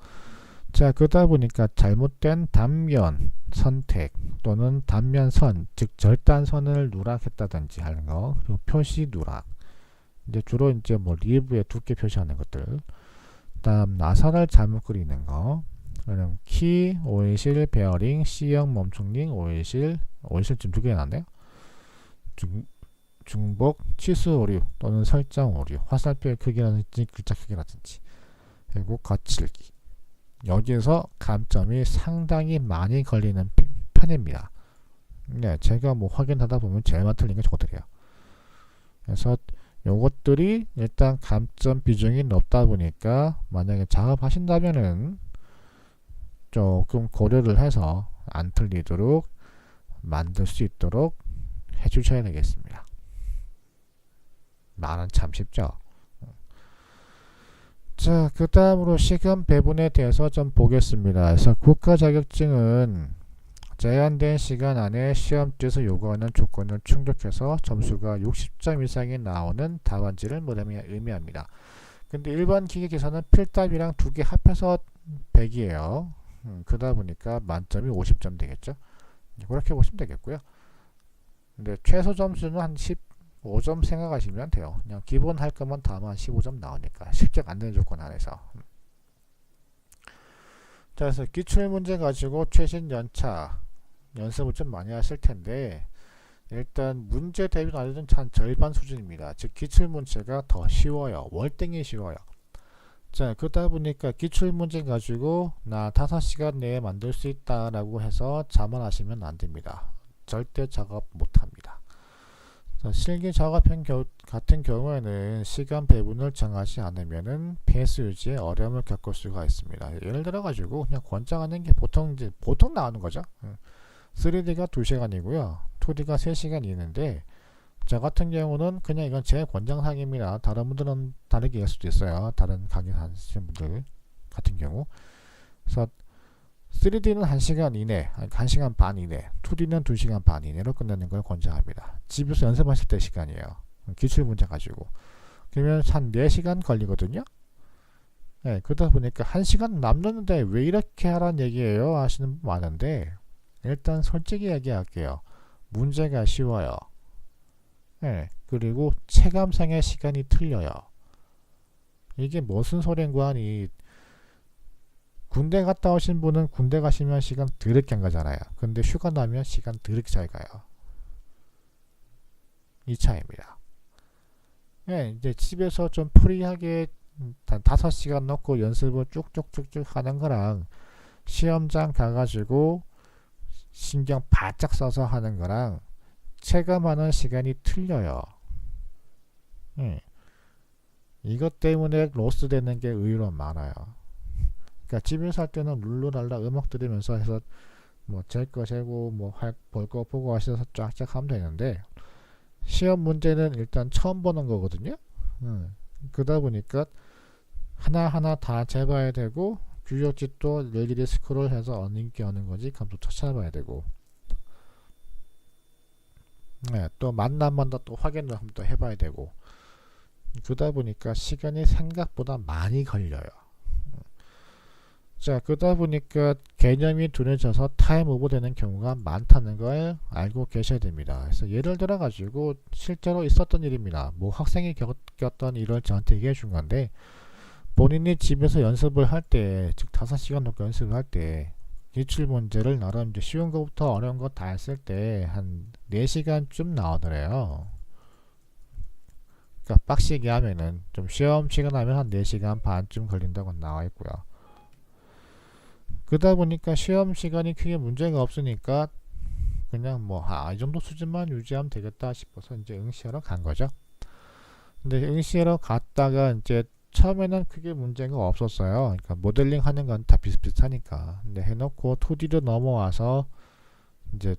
자, 그러다 보니까 잘못된 단면 선택 또는 단면선, 즉 절단선을 누락했다든지 하는 거, 그리고 표시 누락, 이제 주로 이제 뭐 리브에 두께 표시하는 것들, 다음 나사를 잘못 그리는 거, 그럼 키, 오일실, 베어링, C형 멈춤링, 오일실 좀 두 개 나왔네요. 중복, 치수 오류 또는 설정 오류, 화살표의 크기라든지 글자 크기라든지, 그리고 거칠기. 여기에서 감점이 상당히 많이 걸리는 편입니다. 네, 제가 뭐 확인하다 보면 제일 많이 틀린 게 저것들이에요. 그래서 요것들이 일단 감점 비중이 높다 보니까 만약에 작업하신다면은 조금 고려를 해서 안 틀리도록 만들 수 있도록 해주셔야 되겠습니다. 말은 참 쉽죠. 자, 그 다음으로 시간 배분에 대해서 좀 보겠습니다. 그래서 국가 자격증은 제한된 시간 안에 시험지에서 요구하는 조건을 충족해서 점수가 60점 이상이 나오는 답안지를 의미합니다. 근데 일반 기계에서는 필답이랑 두 개 합해서 100이에요. 그러다 보니까 만점이 50점 되겠죠. 그렇게 보시면 되겠고요. 근데 최소 점수는 한 15점 생각하시면 돼요. 그냥 기본 할 거면 다만 15점 나오니까 실격 안 되는 조건 안에서. 자, 그래서 기출문제 가지고 최신 연차 연습을 좀 많이 하실 텐데, 일단 문제 대비 난이도는 한 절반 수준입니다. 즉 기출문제가 더 쉬워요. 월등히 쉬워요. 자, 그러다 보니까 기출문제 가지고 나 5시간 내에 만들 수 있다 라고 해서 자만하시면 안 됩니다. 절대 작업 못합니다. 실기 작업형 같은 경우에는 시간 배분을 정하지 않으면은 페이스 유지에 어려움을 겪을 수가 있습니다. 예를 들어 가지고 그냥 권장하는 게 보통 나오는 거죠. 3D가 2시간이고요. 2D가 3시간 있는데, 저 같은 경우는 그냥 이건 제 권장사항입니다. 다른 분들은 다르게 할 수도 있어요. 다른 강의 하시는 분들 같은 경우. 그래서 3D는 1시간 이내, 1시간 반 이내, 2D는 2시간 반 이내로 끝내는 걸 권장합니다. 집에서 연습하실 때 시간이에요. 기출문제 가지고. 그러면 한 4시간 걸리거든요. 네, 그러다 보니까 1시간 남는데 왜 이렇게 하라는 얘기예요? 하시는 분 많은데, 일단 솔직히 얘기할게요. 문제가 쉬워요. 네, 그리고 체감상의 시간이 틀려요. 이게 무슨 소린가 하니, 군대 갔다 오신 분은 군대 가시면 시간 더럽게 안 가잖아요. 근데 휴가 나면 시간 더럽게 잘 가요. 이 차이입니다. 네, 이제 집에서 좀 프리하게 한 5시간 넣고 연습을 쭉쭉쭉쭉 하는 거랑 시험장 가가지고 신경 바짝 써서 하는 거랑 체감하는 시간이 틀려요. 이것 때문에 로스 되는 게 의외로 많아요. 그러니까 집에서 할 때는 룰루랄라 음악 들으면서 해서 뭐 잴 거 재고 뭐 볼 거 보고 하셔서 쫙쫙 하면 되는데, 시험 문제는 일단 처음 보는 거거든요. 그러다 보니까 하나하나 다 재봐야 되고, 규격짓도 일일이 스크롤해서 어느 게 어느 건지 감도 찾아봐야 되고, 네, 또 만나마다 또 확인을 한번 또 해봐야 되고, 그러다 보니까 시간이 생각보다 많이 걸려요. 자, 그러다 보니까 개념이 둔해져서 타임 오버 되는 경우가 많다는 걸 알고 계셔야 됩니다. 그래서 예를 들어 가지고 실제로 있었던 일입니다. 뭐 학생이 겪었던 일을 저한테 얘기해 준 건데, 본인이 집에서 연습을 할 때, 즉 5시간 넘게 연습을 할 때 기출 문제를 나름 이제 쉬운 것부터 어려운 거 다 했을 때 한 4시간쯤 나오더래요. 그러니까 빡시게 하면은 좀 시험 시간 하면 한 4시간 반쯤 걸린다고 나와 있고요. 그러다 보니까 시험 시간이 크게 문제가 없으니까 그냥 뭐 이 정도 수준만 유지하면 되겠다 싶어서 이제 응시하러 간 거죠. 근데 응시하러 갔다가 이제 처음에는 크게 문제가 없었어요. 그러니까 모델링 하는 건 다 비슷비슷하니까. 근데 해놓고 2D로 넘어와서 이제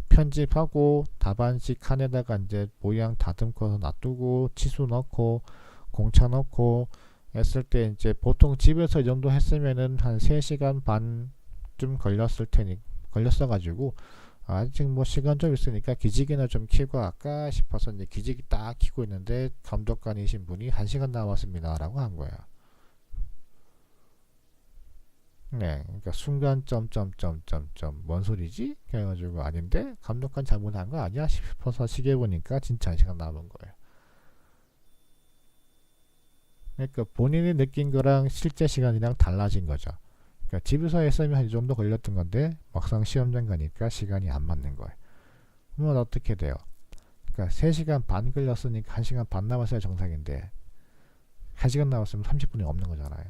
편집하고 답안지 칸에다가 이제 모양 다듬고서 놔두고 치수 넣고 공차 넣고 했을 때 이제 보통 집에서 이 정도 했으면은 한 3시간 반쯤 걸렸어가지고 아직 뭐 시간 좀 있으니까 기지개나 좀 켜고 할까 싶어서 이제 기지개 딱 켜고 있는데 감독관이신 분이 1시간 남았습니다 라고 한 거야. 네, 그러니까 순간 점점점점점 뭔 소리지? 그래가지고 아닌데 감독관 잘못한 거 아니야 싶어서 시계 보니까 진짜 1시간 남은 거예요. 그러니까 본인이 느낀 거랑 실제 시간이랑 달라진 거죠. 그러니까 집에서 했으면 한 이 정도 걸렸던 건데 막상 시험장 가니까 시간이 안 맞는 거예요. 그러면 어떻게 돼요? 그러니까 3시간 반 걸렸으니까 1시간 반 남았어야 정상인데 1시간 남았으면 30분이 없는 거잖아요.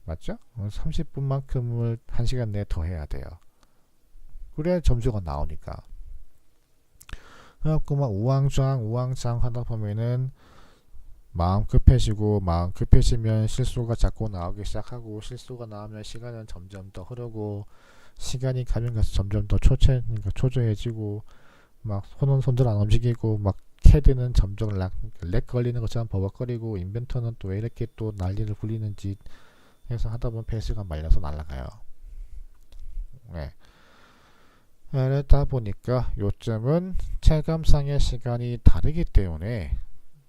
맞죠? 30분만큼을 1시간 내에 더 해야 돼요. 그래야 점수가 나오니까. 그래갖고 막 우왕좌왕 하다 보면은 마음 급해지면 실수가 자꾸 나오기 시작하고, 실수가 나오면 시간은 점점 더 흐르고, 시간이 가면 가서 점점 더 초조해지고, 막 손들 안 움직이고, 막 캐드는 점점 렉 걸리는 것처럼 버벅거리고, 인벤터는 또 왜 이렇게 또 난리를 부리는지 해서 하다 보면 페이스가 말려서 날아가요. 네. 그러다 보니까 요점은 체감상의 시간이 다르기 때문에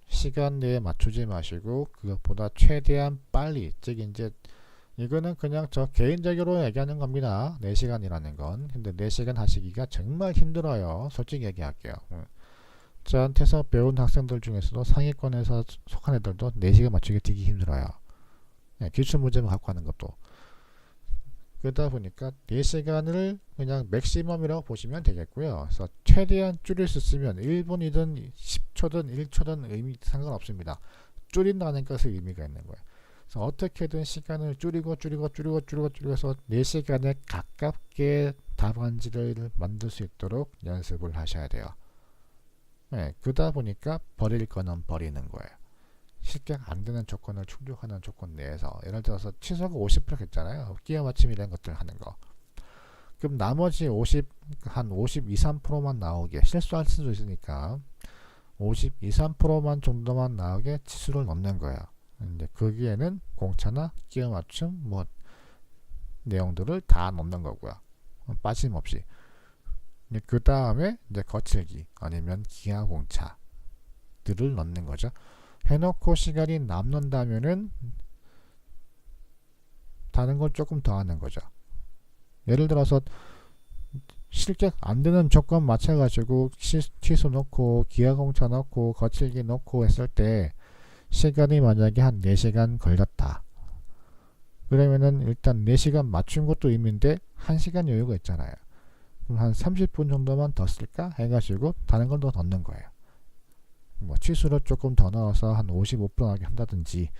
시간 내에 맞추지 마시고 그것보다 최대한 빨리, 즉 이제 이거는 그냥 저 개인적으로 얘기하는 겁니다. 4시간이라는 건. 근데 4시간 하시기가 정말 힘들어요. 솔직히 얘기할게요. 저한테서 배운 학생들 중에서도 상위권에서 속한 애들도 4시간 맞추기 되게 힘들어요. 기출문제만 갖고 하는 것도. 그러다 보니까 4시간을 그냥 맥시멈이라고 보시면 되겠고요. 그래서 최대한 줄일 수 있으면 1분이든 10초든 1초든 의미 상관없습니다. 줄인다는 것의 의미가 있는 거예요. 그래서 어떻게든 시간을 줄이고 해서 4시간에 가깝게 답안지를 만들 수 있도록 연습을 하셔야 돼요. 네, 그러다 보니까 버릴 거는 버리는 거예요. 실격 안 되는 조건을 충족하는 조건 내에서, 예를 들어서 취소가 50% 했잖아요. 끼워 맞춤 이런 것들 하는 거. 그럼 나머지 한 52, 3%만 나오게, 실수할 수도 있으니까 52, 3%만 정도만 나오게 치수를 넣는 거예요. 근데 거기에는 공차나 끼워 맞춤 뭐 내용들을 다 넣는 거고요. 빠짐없이. 그 다음에 이제 거칠기 아니면 기하 공차들을 넣는 거죠. 해놓고 시간이 남는다면은 다른 걸 조금 더 하는 거죠. 예를 들어서 실격 안 되는 조건 맞춰가지고 취소 넣고 기하공차 넣고 거칠기 넣고 했을 때 시간이 만약에 한 4시간 걸렸다. 그러면은 일단 4시간 맞춘 것도 의미인데 1시간 여유가 있잖아요. 그럼 한 30분 정도만 더 쓸까 해가지고 다른 걸 더 넣는 거예요. 뭐 취수를 조금 더 넣어서 한 55% 나게 한다든지,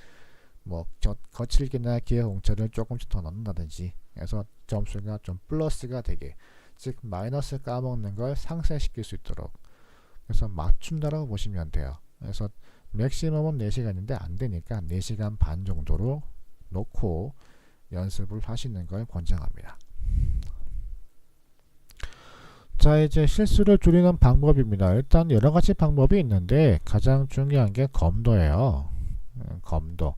뭐 거칠기나 기하 공차를 조금씩 더 넣는다든지 해서 점수가 좀 플러스가 되게, 즉 마이너스 까먹는 걸 상쇄시킬 수 있도록, 그래서 맞춘다라고 보시면 돼요. 그래서 맥시멈은 4시간인데 안 되니까 4시간 반 정도로 놓고 연습을 하시는 걸 권장합니다. 자, 이제 실수를 줄이는 방법입니다. 일단 여러가지 방법이 있는데 가장 중요한 게 검도예요. 검도.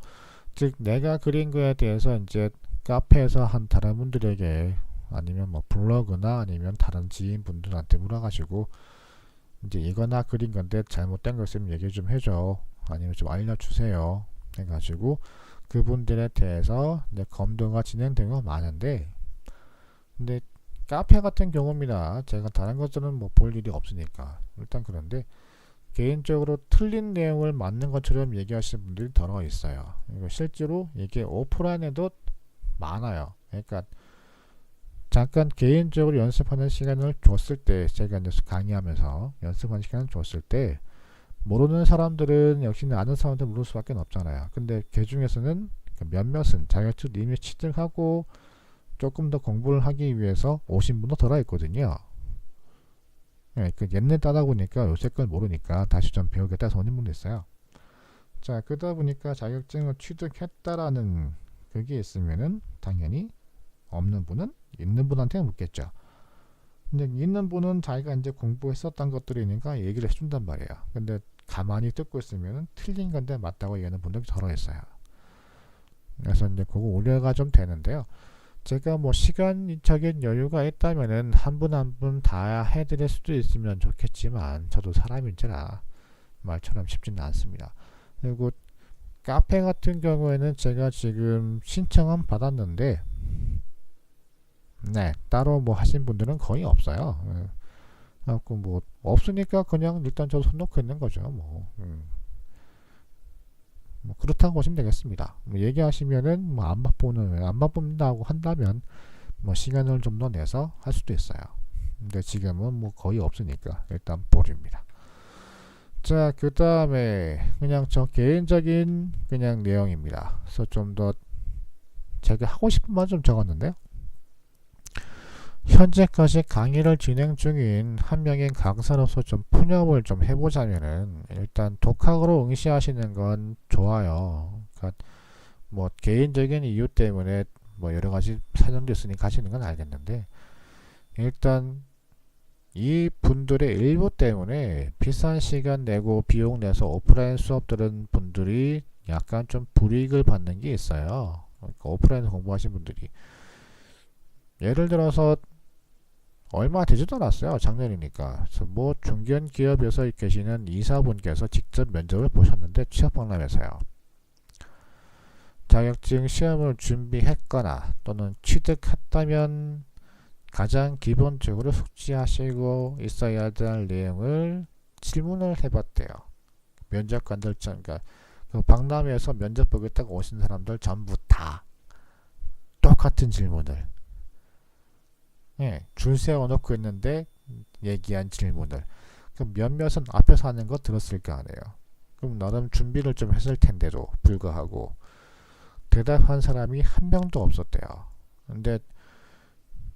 즉 내가 그린 거에 대해서 이제 카페에서 한 다른 분들에게, 아니면 뭐 블로그나 아니면 다른 지인분들한테 물어가지고 이제 이거나 그린 건데 잘못된 거 있으면 얘기 좀 해줘, 아니면 좀 알려주세요 해가지고 그분들에 대해서 이제 검도가 진행된 거 많은데, 근데 카페 같은 경우입니다. 제가 다른 것들은 뭐 볼 일이 없으니까 일단, 그런데 개인적으로 틀린 내용을 맞는 것처럼 얘기하시는 분들이 더러 있어요. 실제로 이게 오프라인에도 많아요. 그러니까 잠깐 개인적으로 연습하는 시간을 줬을 때, 제가 이제 강의하면서 연습하는 시간을 줬을 때 모르는 사람들은 역시나 아는 사람한테 물을 수밖에 없잖아요. 근데 그 중에서는 몇몇은 자격증 이미 취득하고 조금 더 공부를 하기 위해서 오신 분도 덜어 있거든요. 네, 그 옛날 따다 보니까 요새 걸 모르니까 다시 좀 배우겠다 해서 오는 분도 있어요. 자, 그러다 보니까 자격증을 취득했다라는 그게 있으면은 당연히 없는 분은 있는 분한테 묻겠죠. 근데 있는 분은 자기가 이제 공부했었던 것들이니까 얘기를 해준단 말이에요. 근데 가만히 듣고 있으면 틀린 건데 맞다고 얘기하는 분들이 더러 있어요. 그래서 이제 그거 우려가 좀 되는데요. 제가 뭐 시간적인 여유가 있다면은 한 분 한 분 다 해드릴 수도 있으면 좋겠지만 저도 사람인지라 말처럼 쉽지는 않습니다. 그리고 카페 같은 경우에는 제가 지금 신청은 받았는데 네 따로 뭐 하신 분들은 거의 없어요. 그래갖고 뭐 없으니까 그냥 일단 저도 손 놓고 있는 거죠. 뭐 그렇다고 보시면 되겠습니다. 뭐 얘기하시면은 뭐 안 바쁜다고 한다면 뭐 시간을 좀 더 내서 할 수도 있어요. 근데 지금은 뭐 거의 없으니까 일단 보류입니다. 자, 그 다음에 그냥 저 개인적인 그냥 내용입니다. 그래서 좀 더 제가 하고 싶은 말 좀 적었는데요. 현재까지 강의를 진행 중인 한 명의 강사로서 좀 푸념을 좀 해보자면은 일단 독학으로 응시하시는 건 좋아요. 그러니까 뭐 개인적인 이유 때문에 뭐 여러 가지 사정도 있으니 가시는 건 알겠는데 일단 이 분들의 일부 때문에 비싼 시간 내고 비용 내서 오프라인 수업 들은 분들이 약간 좀 불이익을 받는 게 있어요. 그러니까 오프라인 공부하신 분들이 예를 들어서 얼마 되지도 않았어요. 작년이니까. 그래서 뭐 중견 기업에서 계시는 이사분께서 직접 면접을 보셨는데 취업 박람회에서요. 자격증 시험을 준비했거나 또는 취득했다면 가장 기본적으로 숙지하시고 있어야 될 내용을 질문을 해봤대요. 면접관들 그러니까 그 박람회에서 면접 보겠다고 오신 사람들 전부 다 똑같은 질문을 줄 세워놓고 있는데 얘기한 질문을 그럼 몇몇은 앞에서 하는 거 들었을 거 아니에요. 그럼 나름 준비를 좀 했을 텐데도 불구하고 대답한 사람이 한 명도 없었대요. 근데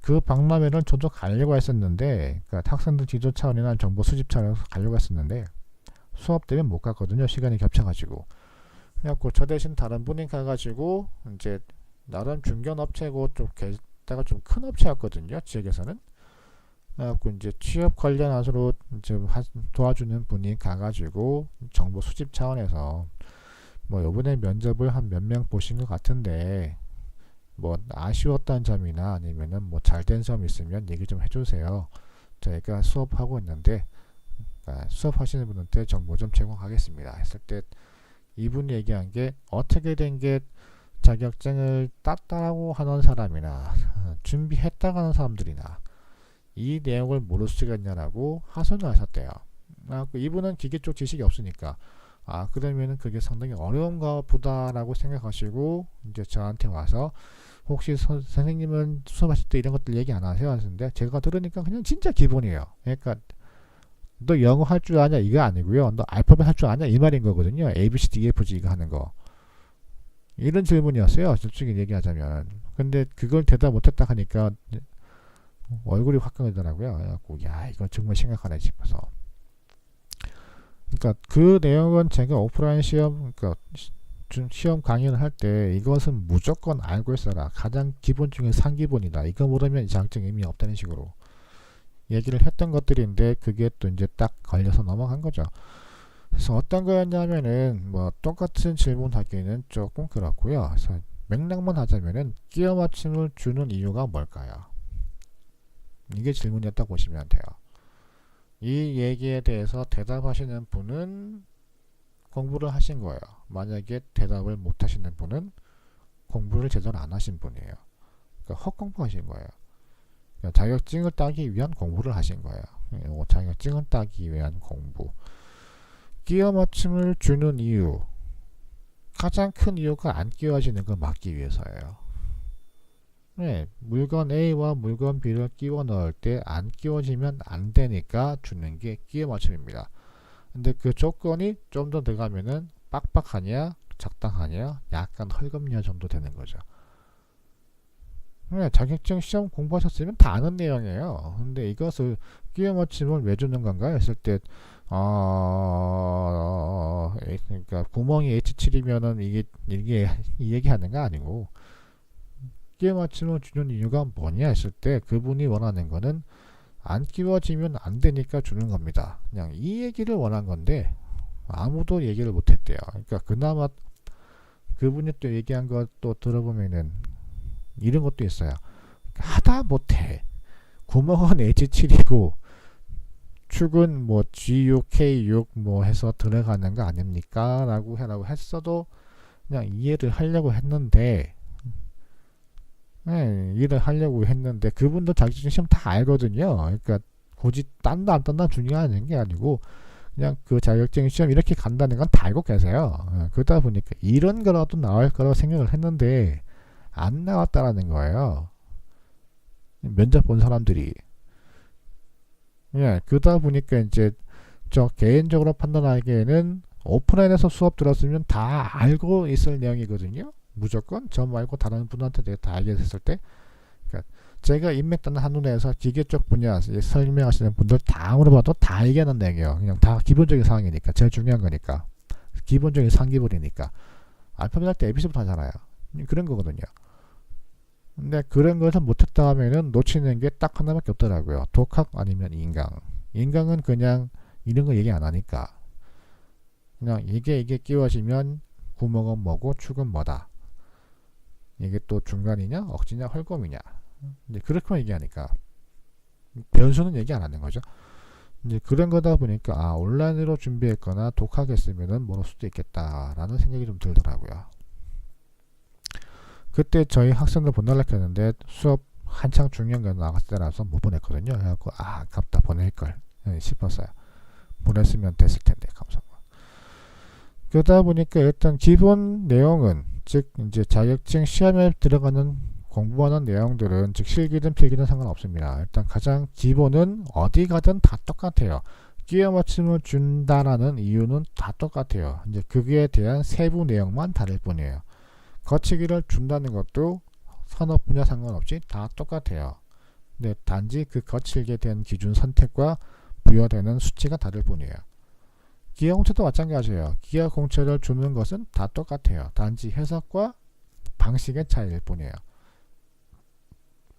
그 박람회는 저도 가려고 했었는데 그러니까 학생들 지도 차원이나 정보 수집 차원에서 가려고 했었는데 수업 때문에 못 갔거든요. 시간이 겹쳐가지고. 그래갖고 저 대신 다른 분이 가가지고 이제 나름 중견 업체고 좀 게다가 좀 큰 업체였거든요. 지역에서는. 그래갖고 이제 취업 관련하서로 이제 도와주는 분이 가가지고 정보 수집 차원에서 뭐 요번에 면접을 한 몇 명 보신 것 같은데 뭐 아쉬웠던 점이나 아니면은 뭐 잘된 점 있으면 얘기 좀 해주세요. 저희가 수업하고 있는데 수업하시는 분한테 정보 좀 제공하겠습니다. 했을 때 이분이 얘기한 게 어떻게 된 게 자격증을 땄다고 하는 사람이나 준비했다고 하는 사람들이나 이 내용을 모를 수가 있냐라고 하소연을 하셨대요. 이분은 기계 쪽 지식이 없으니까 그러면은 그게 상당히 어려운가 보다라고 생각하시고 이제 저한테 와서 혹시 선생님은 수업하실 때 이런 것들 얘기 안 하세요? 하시는데 제가 들으니까 그냥 진짜 기본이에요. 그러니까 너 영어 할 줄 아냐 이거 아니고요. 너 알파벳 할 줄 아냐 이 말인 거거든요. A, B, C, D, E, F, G 이거 하는 거. 이런 질문이었어요. 솔직히 얘기하자면. 근데 그걸 대답 못했다 하니까 얼굴이 화끈하더라고요. 그래갖고 야 이건 정말 심각하네 싶어서. 그러니까 그 내용은 제가 오프라인 시험 그러니까 시험 강의를 할 때 이것은 무조건 알고 있어라. 가장 기본 중에 상기본이다. 이거 모르면 이 자격증 의미 없다는 식으로 얘기를 했던 것들인데 그게 또 이제 딱 걸려서 넘어간 거죠. 그래서 어떤 거였냐면은 뭐 똑같은 질문하기는 조금 그렇고요. 그래서 맥락만 하자면은 끼워 맞춤을 주는 이유가 뭘까요? 이게 질문이었다고 보시면 돼요. 이 얘기에 대해서 대답하시는 분은 공부를 하신 거예요. 만약에 대답을 못 하시는 분은 공부를 제대로 안 하신 분이에요. 그러니까 헛공부 하신 거예요. 그러니까 자격증을 따기 위한 공부를 하신 거예요. 자격증을 따기 위한 공부. 끼워 맞춤을 주는 이유. 가장 큰 이유가 안 끼워지는 걸 막기 위해서예요. 물건 A와 물건 B를 끼워 넣을 때 안 끼워지면 안 되니까 주는 게 끼워 맞춤입니다. 근데 그 조건이 좀 더 들어가면은 빡빡하냐, 적당하냐, 약간 헐겁냐 정도 되는 거죠. 자격증 시험 공부하셨으면 다 아는 내용이에요. 근데 이것을 끼워 맞춤을 왜 주는 건가 했을 때, 그러니까 구멍이 H7이면은 이게 이 얘기하는 거 아니고, 끼워 맞춤을 주는 이유가 뭐냐 했을 때 그분이 원하는 거는 안 끼워지면 안 되니까 주는 겁니다. 그냥 이 얘기를 원한 건데 아무도 얘기를 못했대요. 그러니까 그나마 그분이 또 얘기한 것도 들어보면은 이런 것도 있어요. 하다 못해 구멍은 H7이고 축은 뭐 G6, K6 뭐 해서 들어가는 거 아닙니까? 라고 했어도 그냥 이해를 하려고 했는데, 네, 이해를 하려고 했는데 그분도 자격증 시험 다 알거든요. 그러니까 굳이 딴다 안 딴다 중요한 게 아니고 그냥 그 자격증 시험 이렇게 간다는 건 다 알고 계세요. 그러다 보니까 이런 거라도 나올 거라고 생각을 했는데 안 나왔다라는 거예요. 면접 본 사람들이. 예, 그러다 보니까 이제 저 개인적으로 판단하기에는 오프라인에서 수업 들었으면 다 알고 있을 내용이거든요. 무조건 저 말고 다른 분한테 내가 다 알게 됐을 때, 그러니까 제가 인맥단 한눈에서 기계 쪽 분야 설명하시는 분들 다 물어봐도 다 얘기하는 내용이에요. 그냥 다 기본적인 사항이니까, 제일 중요한 거니까, 기본적인 상기본이니까. 알파벳 할 때 ABC부터 하잖아요. 그런 거거든요. 근데 그런 것을 못했다 하면은 놓치는 게 딱 하나밖에 없더라고요. 독학 아니면 인강. 인강은 그냥 이런 거 얘기 안 하니까 그냥 이게 끼워지면 구멍은 뭐고 축은 뭐다. 이게 또 중간이냐 억지냐 헐검이냐. 이제 그렇게만 얘기하니까 변수는 얘기 안 하는 거죠. 이제 그런 거다 보니까 온라인으로 준비했거나 독학했으면은 모를 수도 있겠다라는 생각이 좀 들더라고요. 그때 저희 학생들 보내려고 했는데 수업 한창 중요한 거 나갔을 때라서 못 보냈거든요. 그래갖고 아깝다 보낼걸 싶었어요. 보냈으면 됐을 텐데 감사합니다. 그러다 보니까 일단 기본 내용은 즉 이제 자격증 시험에 들어가는 공부하는 내용들은 즉 실기든 필기든 상관없습니다. 일단 가장 기본은 어디 가든 다 똑같아요. 끼워 맞춤을 준다라는 이유는 다 똑같아요. 이제 그에 대한 세부 내용만 다를 뿐이에요. 거치기를 준다는 것도 산업 분야 상관없이 다 똑같아요. 근데 단지 그 거치게 된 기준 선택과 부여되는 수치가 다를 뿐이에요. 기하공채도 마찬가지예요. 기하공채를 주는 것은 다 똑같아요. 단지 해석과 방식의 차이일 뿐이에요.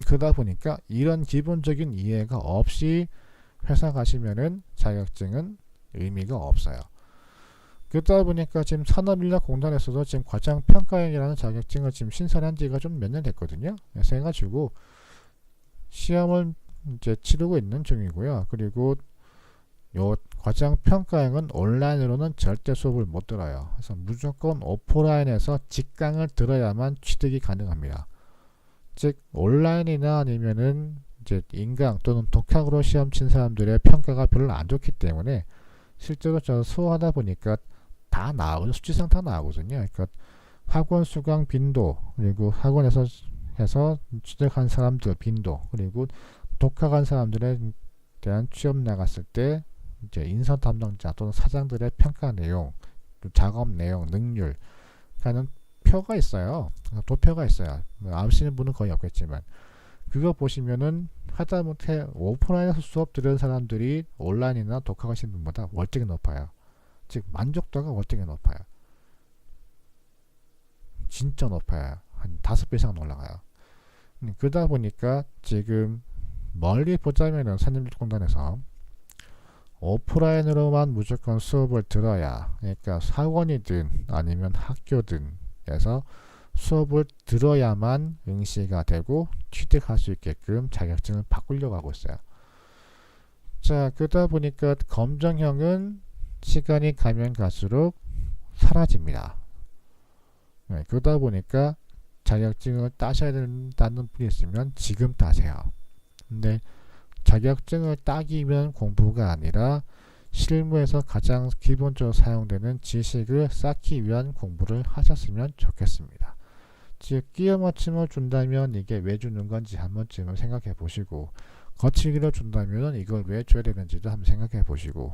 그러다 보니까 이런 기본적인 이해가 없이 회사 가시면은 자격증은 의미가 없어요. 그러다 보니까 지금 산업인력공단에서도 지금 과장평가원이라는 자격증을 지금 신설한 지가 좀 몇 년 됐거든요. 그래서 해가지고 시험을 이제 치르고 있는 중이고요. 그리고 요 과장평가원은 온라인으로는 절대 수업을 못 들어요. 그래서 무조건 오프라인에서 직강을 들어야만 취득이 가능합니다. 즉 온라인이나 아니면은 이제 인강 또는 독학으로 시험 친 사람들의 평가가 별로 안 좋기 때문에 실제로 저 수업하다 보니까 다 나오죠. 수치상 다 나오거든요. 그러니까 학원 수강 빈도, 그리고 학원에서 해서 취득한 사람들 빈도, 그리고 독학한 사람들에 대한 취업 나갔을 때 이제 인사 담당자 또는 사장들의 평가 내용, 작업 내용, 능률 하는 표가 있어요. 도표가 있어요. 아시는 분은 거의 없겠지만 그거 보시면은 하다못해 오프라인에서 수업 들은 사람들이 온라인이나 독학하시는 분보다 월등히 높아요. 즉 만족도가 월등히 높아요. 진짜 높아요. 한 5배 이상 올라가요. 그러다 보니까 지금 멀리 보자면은 산림공단에서 오프라인으로만 무조건 수업을 들어야, 그러니까 학원이든 아니면 학교든 해서 수업을 들어야만 응시가 되고 취득할 수 있게끔 자격증을 바꾸려고 하고 있어요. 자, 그러다 보니까 검정형은 시간이 가면 갈수록 사라집니다. 네, 그러다 보니까 자격증을 따셔야 된다는 분이 있으면 지금 따세요. 근데 자격증을 따기 위한 공부가 아니라 실무에서 가장 기본적으로 사용되는 지식을 쌓기 위한 공부를 하셨으면 좋겠습니다. 즉 끼워 맞춤을 준다면 이게 왜 주는 건지 한 번쯤은 생각해 보시고, 거치기를 준다면 이걸 왜 줘야 되는지도 한번 생각해 보시고,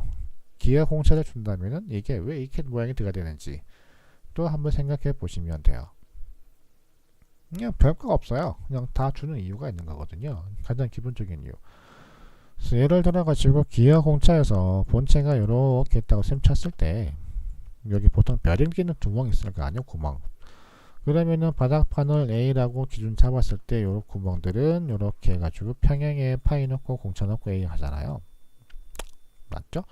기하 공차를 준다면 이게 왜 이렇게 모양이 들어가야 되는지 또 한번 생각해 보시면 돼요. 그냥 별거 없어요. 그냥 다 주는 이유가 있는 거거든요. 가장 기본적인 이유. 그래서 예를 들어 가지고 기하 공차에서 본체가 이렇게 있다고 셈 쳤을 때 여기 보통 벼링기는 구멍이 있을 거 아니에요. 구멍. 그러면은 바닥판을 A라고 기준 잡았을 때 요 구멍들은 이렇게 해가지고 평행에 파이 넣고 공차 넣고 A 하잖아요. 맞죠?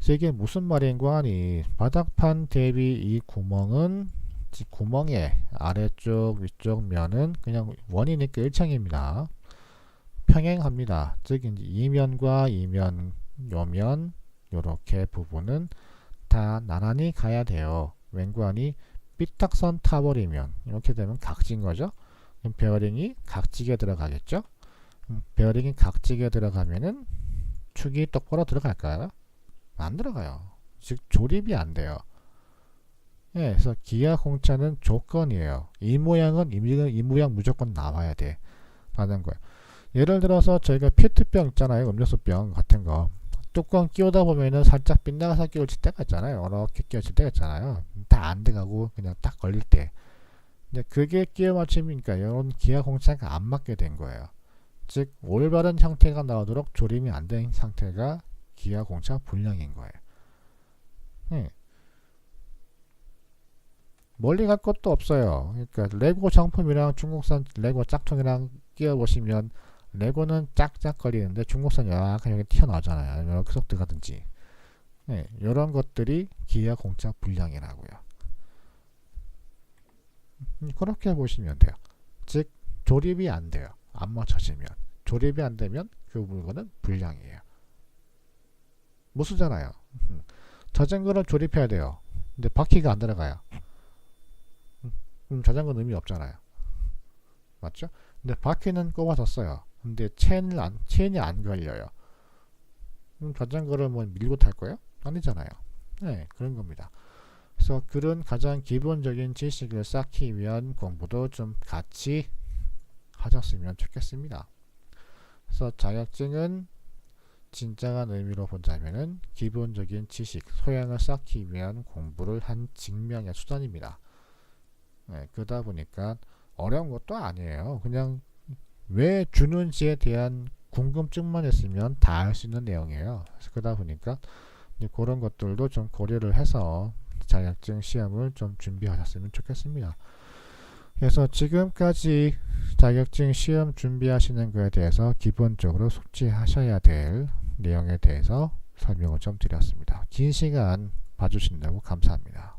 그래서 이게 무슨 말인가 하니 바닥판 대비 이 구멍은 구멍의 아래쪽 위쪽 면은 그냥 원이니까 일창입니다. 평행합니다. 즉 이제 이면과 이면 요면 요렇게 부분은 다 나란히 가야 돼요. 왠관이 삐딱선 타버리면 이렇게 되면 각진 거죠. 그럼 베어링이 각지게 들어가겠죠. 베어링이 각지게 들어가면은 축이 똑바로 들어갈까요? 안 들어가요. 즉 조립이 안 돼요. 예, 그래서 기아 공차는 조건이에요. 이 모양은 이 모양 무조건 나와야 돼 라는 거예요. 예를 들어서 저희가 페트병 있잖아요. 음료수병 같은 거 뚜껑 끼우다 보면은 살짝 빗나가서 끼워질 때가 있잖아요. 이렇게 끼워질 때가 있잖아요. 다 안 들어가고 그냥 딱 걸릴 때. 근데 그게 끼워 맞춤이니까 이런 기아 공차가 안 맞게 된 거예요. 즉 올바른 형태가 나오도록 조림이 안 된 상태가 기아 공차 불량인 거예요. 네. 멀리 갈 것도 없어요. 그러니까 레고 정품이랑 중국산 레고 짝퉁이랑 끼워 보시면 레고는 짝짝거리는데 중국산 약간 여기 튀어나오잖아요. 이렇게 쏙 들어가든지. 네, 이런 것들이 기아 공차 불량이라고요. 그렇게 보시면 돼요. 즉 조립이 안 돼요. 안 맞춰지면. 조립이 안 되면 그 물건은 불량이에요. 못 쓰잖아요. 자전거를 조립해야 돼요. 근데 바퀴가 안 들어가요. 그럼 자전거는 의미 없잖아요. 맞죠? 근데 바퀴는 꼽아졌어요. 근데 체인이 안 걸려요. 그럼 자전거를 뭐 밀고 탈 거예요? 아니잖아요. 네, 그런 겁니다. 그래서 그런 가장 기본적인 지식을 쌓기 위한 공부도 좀 같이 하셨으면 좋겠습니다. 그래서 자격증은 진정한 의미로 보자면은 기본적인 지식, 소양을 쌓기 위한 공부를 한 증명의 수단입니다. 네, 그러다 보니까 어려운 것도 아니에요. 그냥 왜 주는지에 대한 궁금증만 있으면 다 알 수 있는 내용이에요. 그래서 그러다 보니까 그런 것들도 좀 고려를 해서 자격증 시험을 좀 준비하셨으면 좋겠습니다. 그래서 지금까지 자격증 시험 준비하시는 것에 대해서 기본적으로 숙지하셔야 될 내용에 대해서 설명을 좀 드렸습니다. 긴 시간 봐주신다고 감사합니다.